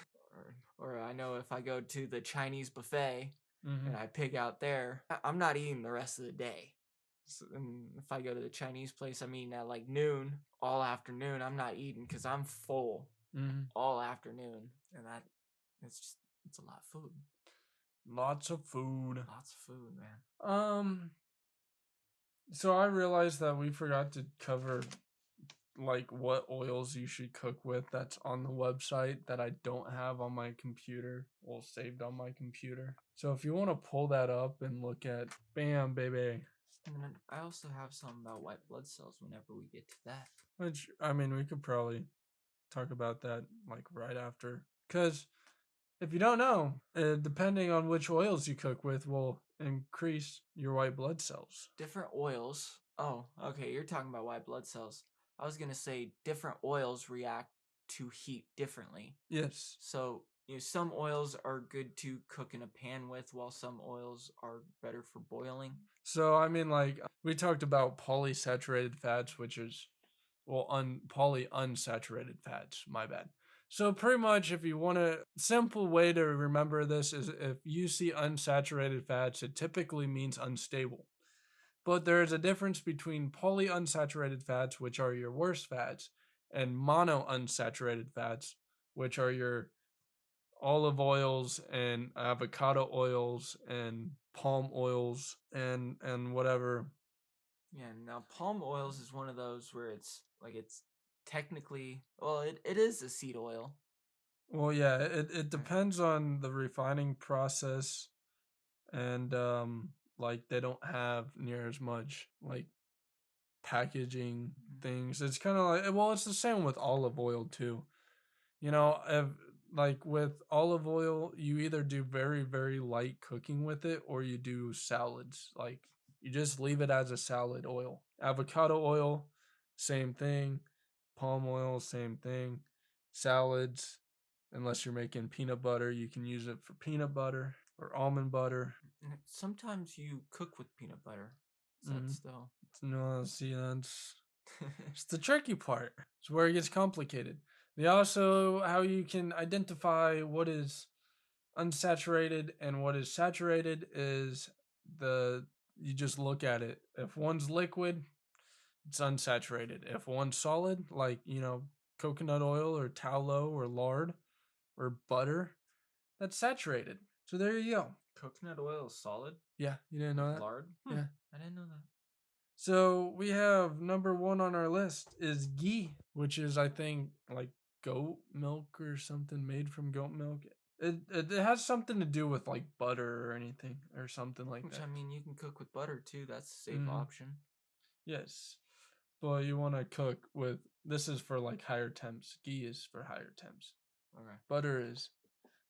Or I know if I go to the Chinese buffet Mm-hmm. and I pig out there, I'm not eating the rest of the day. So, and if I go to the Chinese place, I'm eating at like noon, all afternoon. I'm not eating because I'm full Mm-hmm. all afternoon, and it's a lot of food. Lots of food. Lots of food, man. So I realized that we forgot to cover like what oils you should cook with. That's on the website that I don't have on my computer. Well, saved on my computer. So if you want to pull that up and look at, bam, baby. And then I also have something about white blood cells whenever we get to that. Which I mean, we could probably talk about that like right after, because if you don't know, depending on which oils you cook with will increase your white blood cells. Different oils. Oh, okay, you're talking about white blood cells. I was going to say different oils react to heat differently. Yes. So, some oils are good to cook in a pan with, while some oils are better for boiling. So, I mean, like, we talked about polysaturated fats, which is, well, polyunsaturated fats, my bad. So, pretty much, if you want a simple way to remember this, is if you see unsaturated fats, it typically means unstable. But there is a difference between polyunsaturated fats, which are your worst fats, and monounsaturated fats, which are your olive oils and avocado oils and palm oils and whatever. Yeah, now palm oils is one of those where it's technically, well, it is a seed oil. Well, yeah, it depends on the refining process, and like they don't have near as much like packaging things. It's kind of like, well, it's the same with olive oil too. You know, if, like with olive oil, you either do very, very light cooking with it or you do salads. Like you just leave it as a salad oil. Avocado oil, same thing. Palm oil, same thing. Salads, unless you're making peanut butter, you can use it for peanut butter or almond butter. And sometimes you cook with peanut butter. Is that Mhm. still? No, see, that's it's the tricky part. It's where it gets complicated. They also how you can identify what is unsaturated and what is saturated is the you just look at it. If one's liquid, it's unsaturated. If one's solid, like coconut oil or tallow or lard or butter, that's saturated. So there you go. Coconut oil is solid. Yeah, you didn't know that? Lard. Yeah. I didn't know that. So we have number one on our list is ghee, which is I think like goat milk or something made from goat milk. It has something to do with like butter or anything or something like Which that. I mean, you can cook with butter too. That's a safe Mhm. option. Yes, but you want to cook with this is for like higher temps. Ghee is for higher temps. Okay. Butter is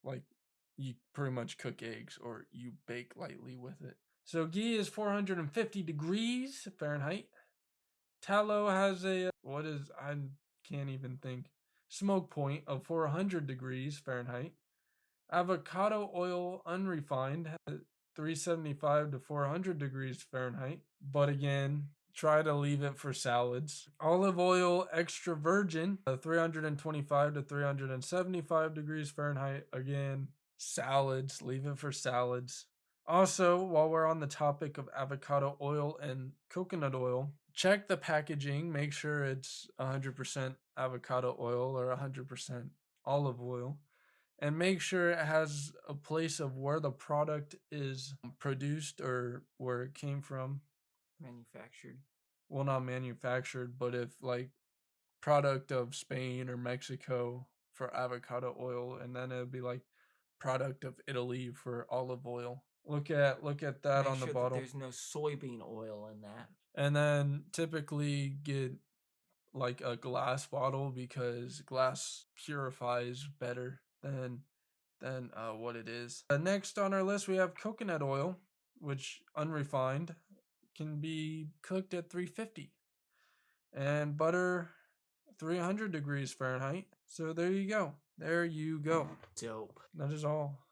like you pretty much cook eggs or you bake lightly with it. So ghee is 450 degrees Fahrenheit. Tallow has a what is I can't even think smoke point of 400 degrees Fahrenheit. Avocado oil unrefined has 375 to 400 degrees Fahrenheit. But again, try to leave it for salads. Olive oil extra virgin 325 to 375 degrees Fahrenheit. Again, salads, leave it for salads. Also, while we're on the topic of avocado oil and coconut oil, check the packaging. Make sure it's 100% avocado oil or 100% olive oil. And make sure it has a place of where the product is produced or where it came from. Manufactured. Well, not manufactured, but if like product of Spain or Mexico for avocado oil, and then it'd be like product of Italy for olive oil. Look at that Make on the sure that bottle. there's no soybean oil in that. And then typically get like a glass bottle because glass purifies better than what it is. Next on our list we have coconut oil, which unrefined can be cooked at 350, and butter 300 degrees Fahrenheit. So there you go. There you go. Dope. That is all,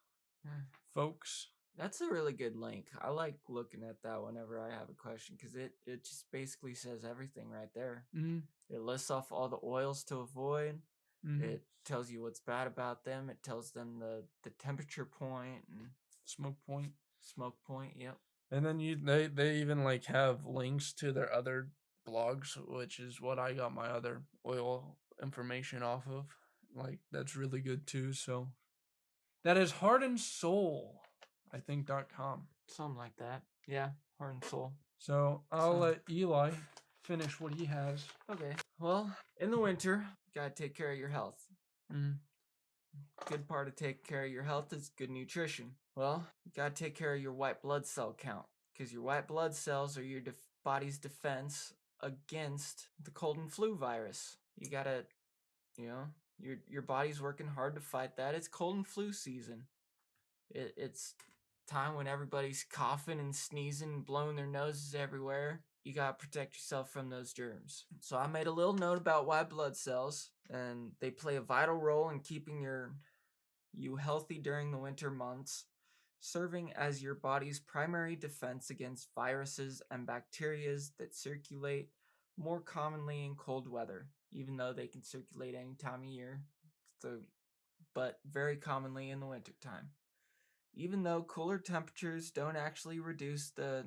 Hmm. folks. That's a really good link. I like looking at that whenever I have a question because it just basically says everything right there. Mm-hmm. It lists off all the oils to avoid. Mm-hmm. It tells you what's bad about them. It tells them the temperature point and Smoke point. smoke point. Yep. And then they even like have links to their other blogs, which is what I got my other oil information off of. Like that's really good too. So that is Heart and Soul, I think .com. Something like that. Yeah. Heart and soul. So I'll So- let Eli finish what he has. Okay. Well, in the winter, you gotta take care of your health. Mm. Good part of taking care of your health is good nutrition. Well, you gotta take care of your white blood cell count because your white blood cells are your body's defense against the cold and flu virus. You gotta, your body's working hard to fight that. It's cold and flu season. It's time when everybody's coughing and sneezing and blowing their noses everywhere. You gotta protect yourself from those germs. So I made a little note about white blood cells, and they play a vital role in keeping you healthy during the winter months, serving as your body's primary defense against viruses and bacteria that circulate more commonly in cold weather, even though they can circulate any time of year, but very commonly in the wintertime. Even though cooler temperatures don't actually reduce the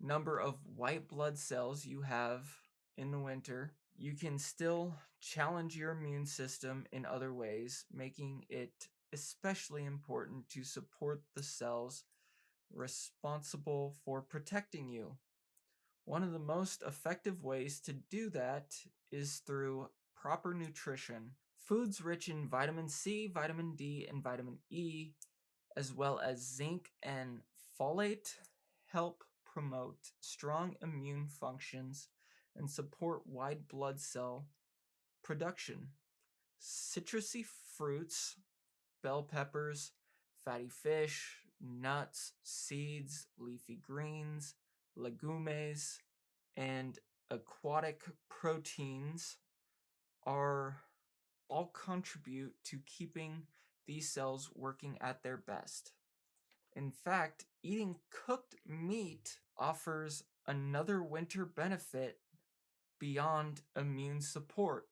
number of white blood cells you have in the winter, you can still challenge your immune system in other ways, making it especially important to support the cells responsible for protecting you. One of the most effective ways to do that is through proper nutrition. Foods rich in vitamin C, vitamin D, and vitamin E, as well as zinc and folate, help promote strong immune functions and support white blood cell production. Citrusy fruits, bell peppers, fatty fish, nuts, seeds, leafy greens, legumes, and aquatic proteins are all contribute to keeping these cells working at their best. In fact, eating cooked meat offers another winter benefit beyond immune support.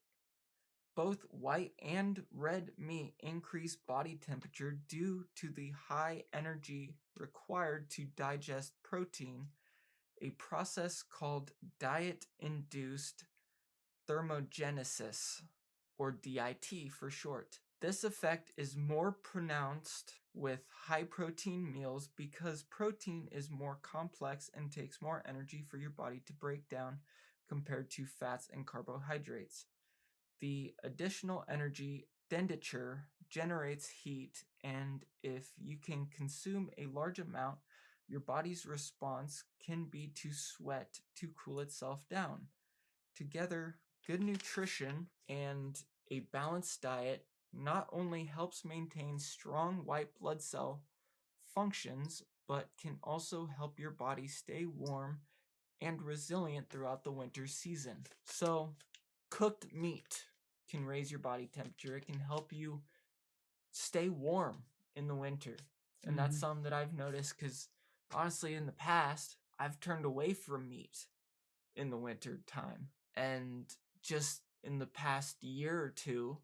Both white and red meat increase body temperature due to the high energy required to digest protein, a process called diet-induced thermogenesis, or DIT for short. This effect is more pronounced with high protein meals because protein is more complex and takes more energy for your body to break down compared to fats and carbohydrates. The additional energy expenditure generates heat, and if you can consume a large amount, your body's response can be to sweat to cool itself down. Together, good nutrition and a balanced diet not only helps maintain strong white blood cell functions, but can also help your body stay warm and resilient throughout the winter season. So, cooked meat can raise your body temperature. It can help you stay warm in the winter. And that's something that I've noticed because honestly, in the past, I've turned away from meat in the winter time. And just in the past year or two,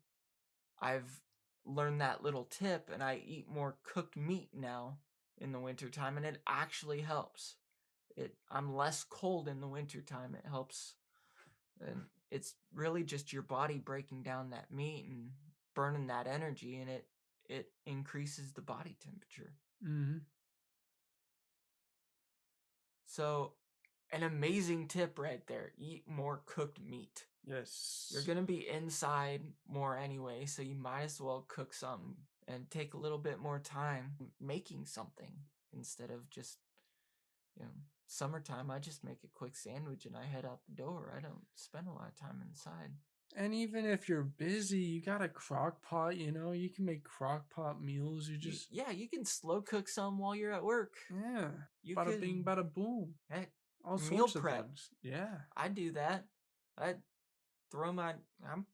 I've learned that little tip and I eat more cooked meat now in the wintertime, and it actually helps. I'm less cold in the wintertime. It helps, and it's really just your body breaking down that meat and burning that energy, and it increases the body temperature. Mm-hmm. So an amazing tip right there. Eat more cooked meat. Yes. You're gonna be inside more anyway, so you might as well cook something and take a little bit more time making something instead of just, summertime. I just make a quick sandwich and I head out the door. I don't spend a lot of time inside. And even if you're busy, you got a crock pot, you can make crock pot meals. You can slow cook some while you're at work. yeah. You Bada could, bing, bada boom. heck, All meal sorts of prep. things. Yeah. I do that. I'm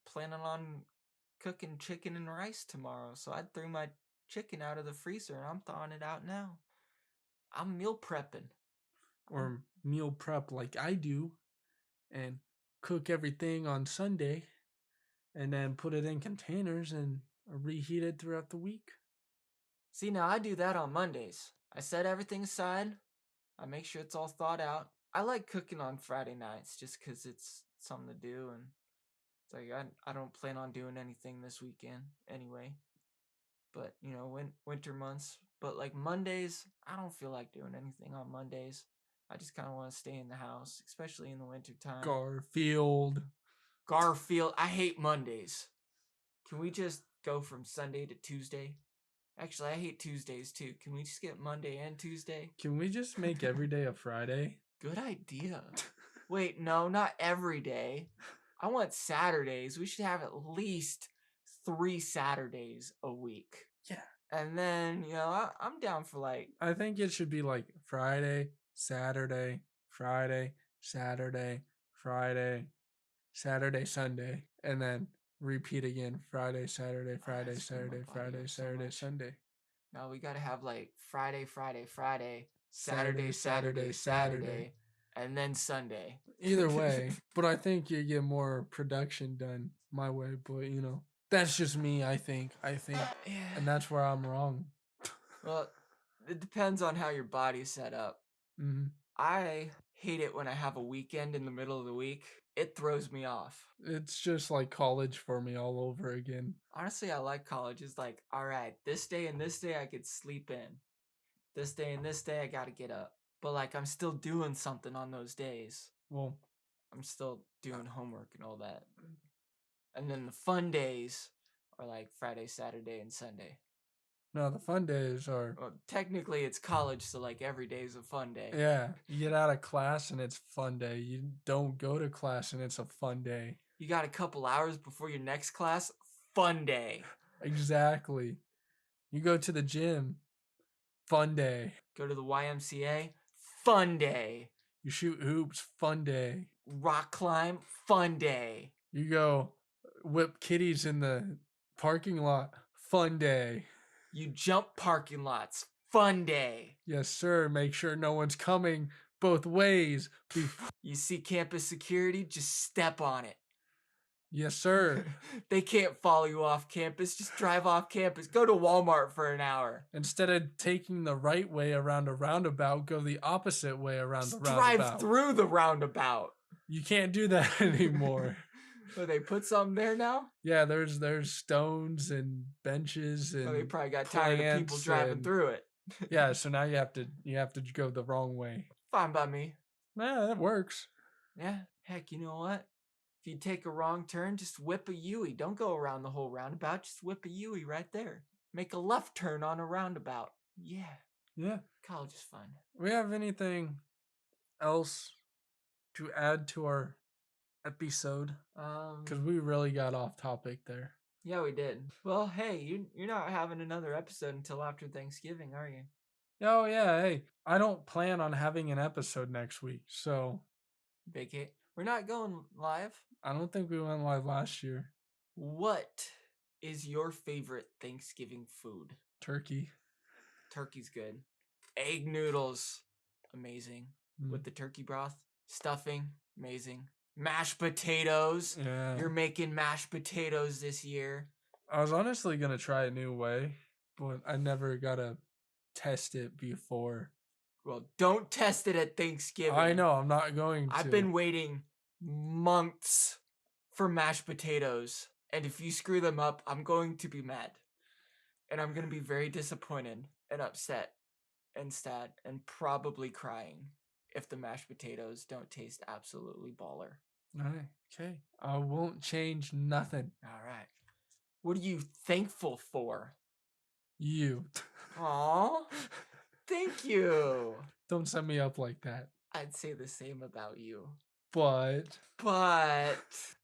planning on cooking chicken and rice tomorrow, so I threw my chicken out of the freezer and I'm thawing it out now. I'm meal prepping. or meal prep like I do and cook everything on Sunday and then put it in containers and reheat it throughout the week. See, now I do that on Mondays. I set everything aside. I make sure it's all thought out. I like cooking on Friday nights just because it's something to do, and it's like I don't plan on doing anything this weekend anyway. But winter months. But like Mondays, I don't feel like doing anything on Mondays. I just kind of want to stay in the house, especially in the winter time. Garfield. I hate Mondays. Can we just go from Sunday to Tuesday? Actually, I hate Tuesdays too. Can we just get Monday and Tuesday? Can we just make every day a Friday? Good idea. Wait, no, not every day. I want Saturdays. We should have at least 3 Saturdays a week. Yeah. And then, I'm down for like... I think it should be like Friday, Saturday, Friday, Saturday, Friday, Saturday, Sunday, and then repeat again Friday, Saturday, Friday, that's screwing my Saturday, body Friday, up so Saturday, much. Sunday. No, we gotta have like Friday, Friday, Friday, Saturday, Saturday, Saturday, Saturday, and then Sunday. Either way, but I think you get more production done my way, but that's just me, I think. Yeah. And that's where I'm wrong. Well, it depends on how your body's set up. Mm-hmm. I hate it when I have a weekend in the middle of the week. It throws me off. It's just like college for me all over again. Honestly, I like college. It's like, all right, this day and this day I could sleep in. This day and this day I gotta get up. But like I'm still doing something on those days. Well, I'm still doing homework and all that. And then the fun days are like Friday, Saturday, and Sunday. no, the fun days are... Well, technically it's college, so like every day is a fun day. Yeah, you get out of class and it's fun day. You don't go to class and it's a fun day. You got a couple hours before your next class, fun day. Exactly. You go to the gym, fun day. Go to the YMCA, fun day. You shoot hoops, fun day. Rock climb, fun day. You go whip kitties in the parking lot, fun day. You jump parking lots, fun day. Yes, sir. Make sure no one's coming both ways. You see campus security, just step on it. Yes, sir. They can't follow you off campus. Just drive off campus. Go to Walmart for an hour. Instead of taking the right way around a roundabout, go the opposite way around the roundabout. Drive through the roundabout. You can't do that anymore. Oh, they put something there now? Yeah, there's stones and benches and they probably got tired of people driving through it. Yeah, so now you have to go the wrong way. Fine by me. Yeah, that works. Yeah, heck, you know what? If you take a wrong turn, just whip a U-ey. Don't go around the whole roundabout. Just whip a U-ey right there. Make a left turn on a roundabout. Yeah. Yeah. College is fun. We have anything else to add to our episode? Because we really got off topic there. Yeah, we did. Well, hey, you're not having another episode until after Thanksgiving, are you? Oh, yeah. Hey, I don't plan on having an episode next week, so... Vacate. We're not going live. I don't think we went live last year. What is your favorite Thanksgiving food? Turkey. Turkey's good. Egg noodles. Amazing. With the turkey broth. Stuffing. Amazing. Mashed potatoes. Yeah. You're making mashed potatoes this year. I was honestly going to try a new way, but I never got to test it before. Well, don't test it at Thanksgiving. I know, I'm not going to. I've been waiting months for mashed potatoes, and if you screw them up, I'm going to be mad. And I'm going to be very disappointed and upset and sad and probably crying if the mashed potatoes don't taste absolutely baller. All right, okay. I won't change nothing. All right. What are you thankful for? You. Aw, thank you. Don't set me up like that. I'd say the same about you. But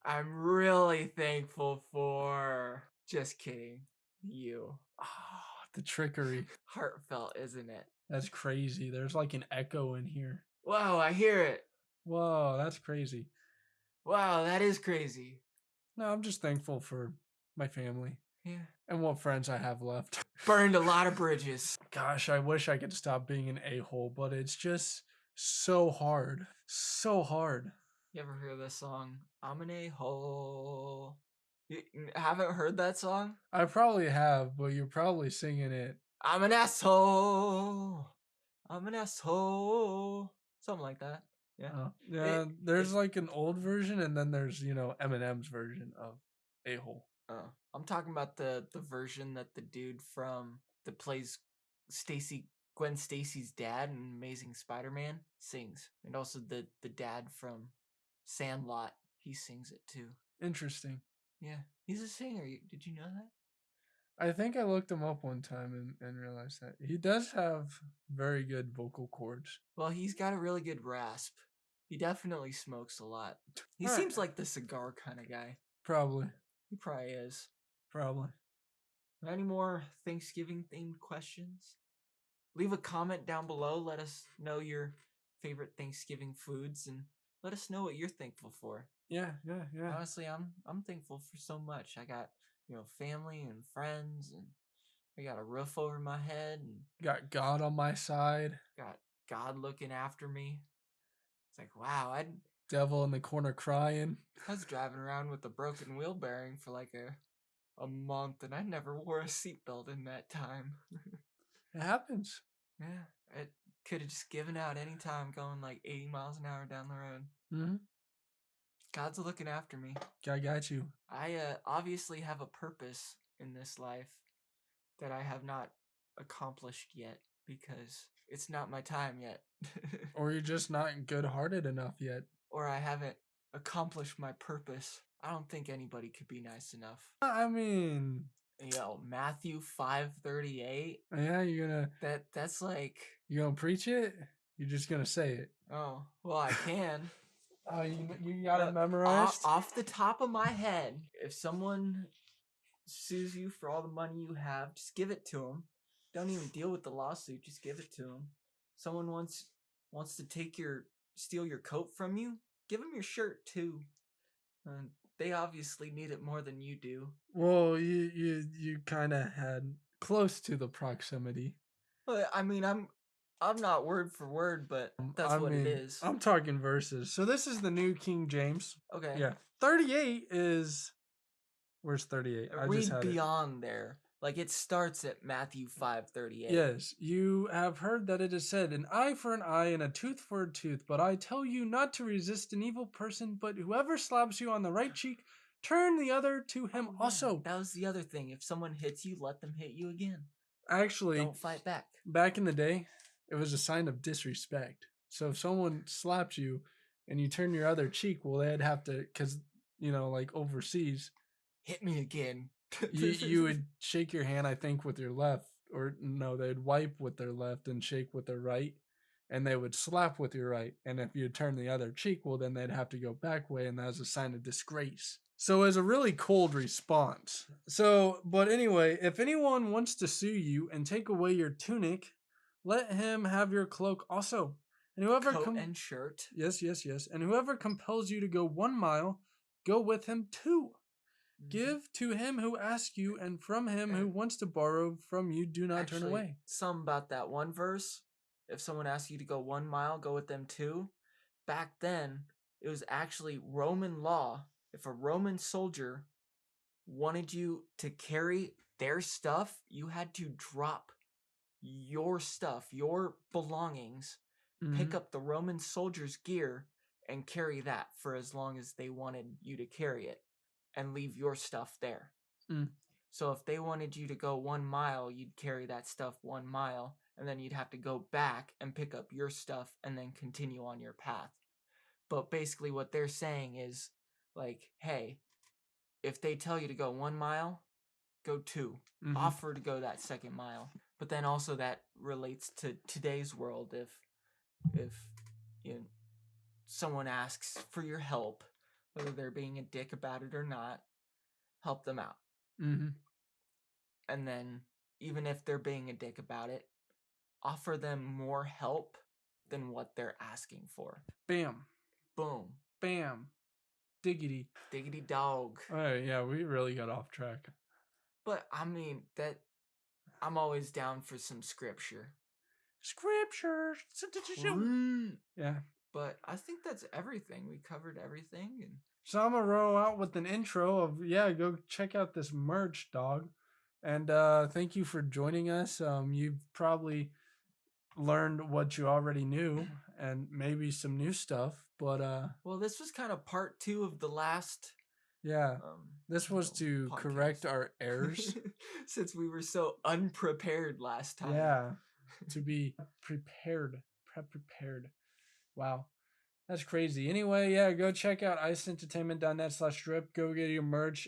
I'm really thankful for... Just kidding. You. Ah, the trickery. Heartfelt, isn't it? That's crazy. There's like an echo in here. Whoa, I hear it. Whoa, that's crazy. Wow, that is crazy. No, I'm just thankful for my family. Yeah. And what friends I have left. Burned a lot of bridges. Gosh, I wish I could stop being an a-hole, but it's just so hard. So hard. You ever hear this song? I'm an a-hole. You haven't heard that song? I probably have, but you're probably singing it. I'm an asshole. I'm an asshole. Something like that. Yeah. Yeah, It- there's it- like an old version, and then there's, Eminem's version of a-hole. I'm talking about the version that the dude from that plays Gwen Stacy's dad in Amazing Spider-Man sings, and also the dad from Sandlot, he sings it too. Interesting. Yeah, he's a singer. Did you know that? I think I looked him up one time and realized that he does have very good vocal cords. Well, he's got a really good rasp. He definitely smokes a lot. He Alright. seems like the cigar kind of guy. Probably. He probably is. Probably. Any more Thanksgiving themed questions? Leave a comment down below. Let us know your favorite Thanksgiving foods and let us know what you're thankful for. Yeah. Honestly, I'm thankful for so much. I got, family and friends, and I got a roof over my head, and Got God on my side. got God looking after me. It's like, wow, Devil in the corner crying. I was driving around with a broken wheel bearing for like a month, and I never wore a seatbelt in that time. It happens. Yeah, it could have just given out any time going like 80 miles an hour down the road. Mm-hmm. God's looking after me. God got you. I obviously have a purpose in this life that I have not accomplished yet because it's not my time yet. Or you're just not good-hearted enough yet. Or I haven't accomplished my purpose. I don't think anybody could be nice enough. I mean, Matthew 5:38. yeah, That's like, you gonna preach it? You're just gonna say it. oh, well, I can. Oh, you got it But memorized? off the top of my head, if someone sues you for all the money you have, just give it to them. Don't even deal with the lawsuit. Just give it to them. Someone wants to steal your coat from you, give them your shirt too. They obviously need it more than you do. Well, you kind of had close to the proximity. But I mean, I'm not word for word, but that's what it is. I'm talking verses. So this is the New King James. Okay. Yeah. 38 is... Where's 38? I just Read had beyond there. Like it starts at Matthew 5:38. Yes, you have heard that it is said, an eye for an eye and a tooth for a tooth. But I tell you not to resist an evil person, but whoever slaps you on the right cheek, turn the other to him Oh, yeah. also. That was the other thing. If someone hits you, let them hit you again. Actually, Don't fight back. back in the day, it was a sign of disrespect. So if someone slapped you and you turn your other cheek, well, they'd have to, because, like overseas, Hit me again. you would shake your hand, I think, with your left, or no, they'd wipe with their left and shake with their right, and they would slap with your right. And if you turn the other cheek, well, then they'd have to go back way, and that was a sign of disgrace. So it was a really cold response. But anyway, if anyone wants to sue you and take away your tunic, let him have your cloak also. And whoever Coat and shirt. Yes. And whoever compels you to go 1 mile, go with him 2. Give to him who asks you, and from him who wants to borrow from you, do not turn away. Some about that one verse. If someone asks you to go 1 mile, go with them 2. Back then, it was actually Roman law. If a Roman soldier wanted you to carry their stuff, you had to drop your stuff, your belongings, pick up the Roman soldier's gear, and carry that for as long as they wanted you to carry it, and leave your stuff there. So if they wanted you to go 1 mile, you'd carry that stuff 1 mile, and then you'd have to go back and pick up your stuff and then continue on your path. But basically what they're saying is, like, hey, if they tell you to go 1 mile, go 2. Offer to go that 2nd mile. But then also that relates to today's world. If someone asks for your help, whether they're being a dick about it or not, help them out. And then, even if they're being a dick about it, offer them more help than what they're asking for. Bam. Boom. Bam. Diggity. Diggity dog. All right, yeah, we really got off track. But I mean that I'm always down for some scripture. Scripture. Yeah. But I think that's everything. We covered everything, and So I'm gonna roll out with an intro of go check out this merch, dog. And thank you for joining us. You've probably learned what you already knew and maybe some new stuff. But well, this was kind of part 2 of the last yeah, this was to correct podcast. our errors. Since we were so unprepared last time. Yeah, to be prepared. Wow. That's crazy. Anyway, yeah, go check out iceentertainment.net/drip. Go get your merch.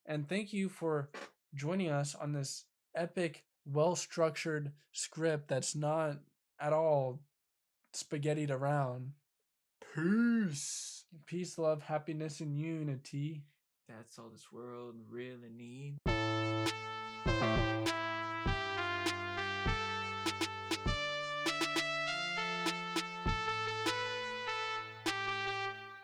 And thank you for joining us on this epic, well-structured script that's not at all spaghettied around. Peace. Peace, love, happiness, and unity. That's all this world really needs.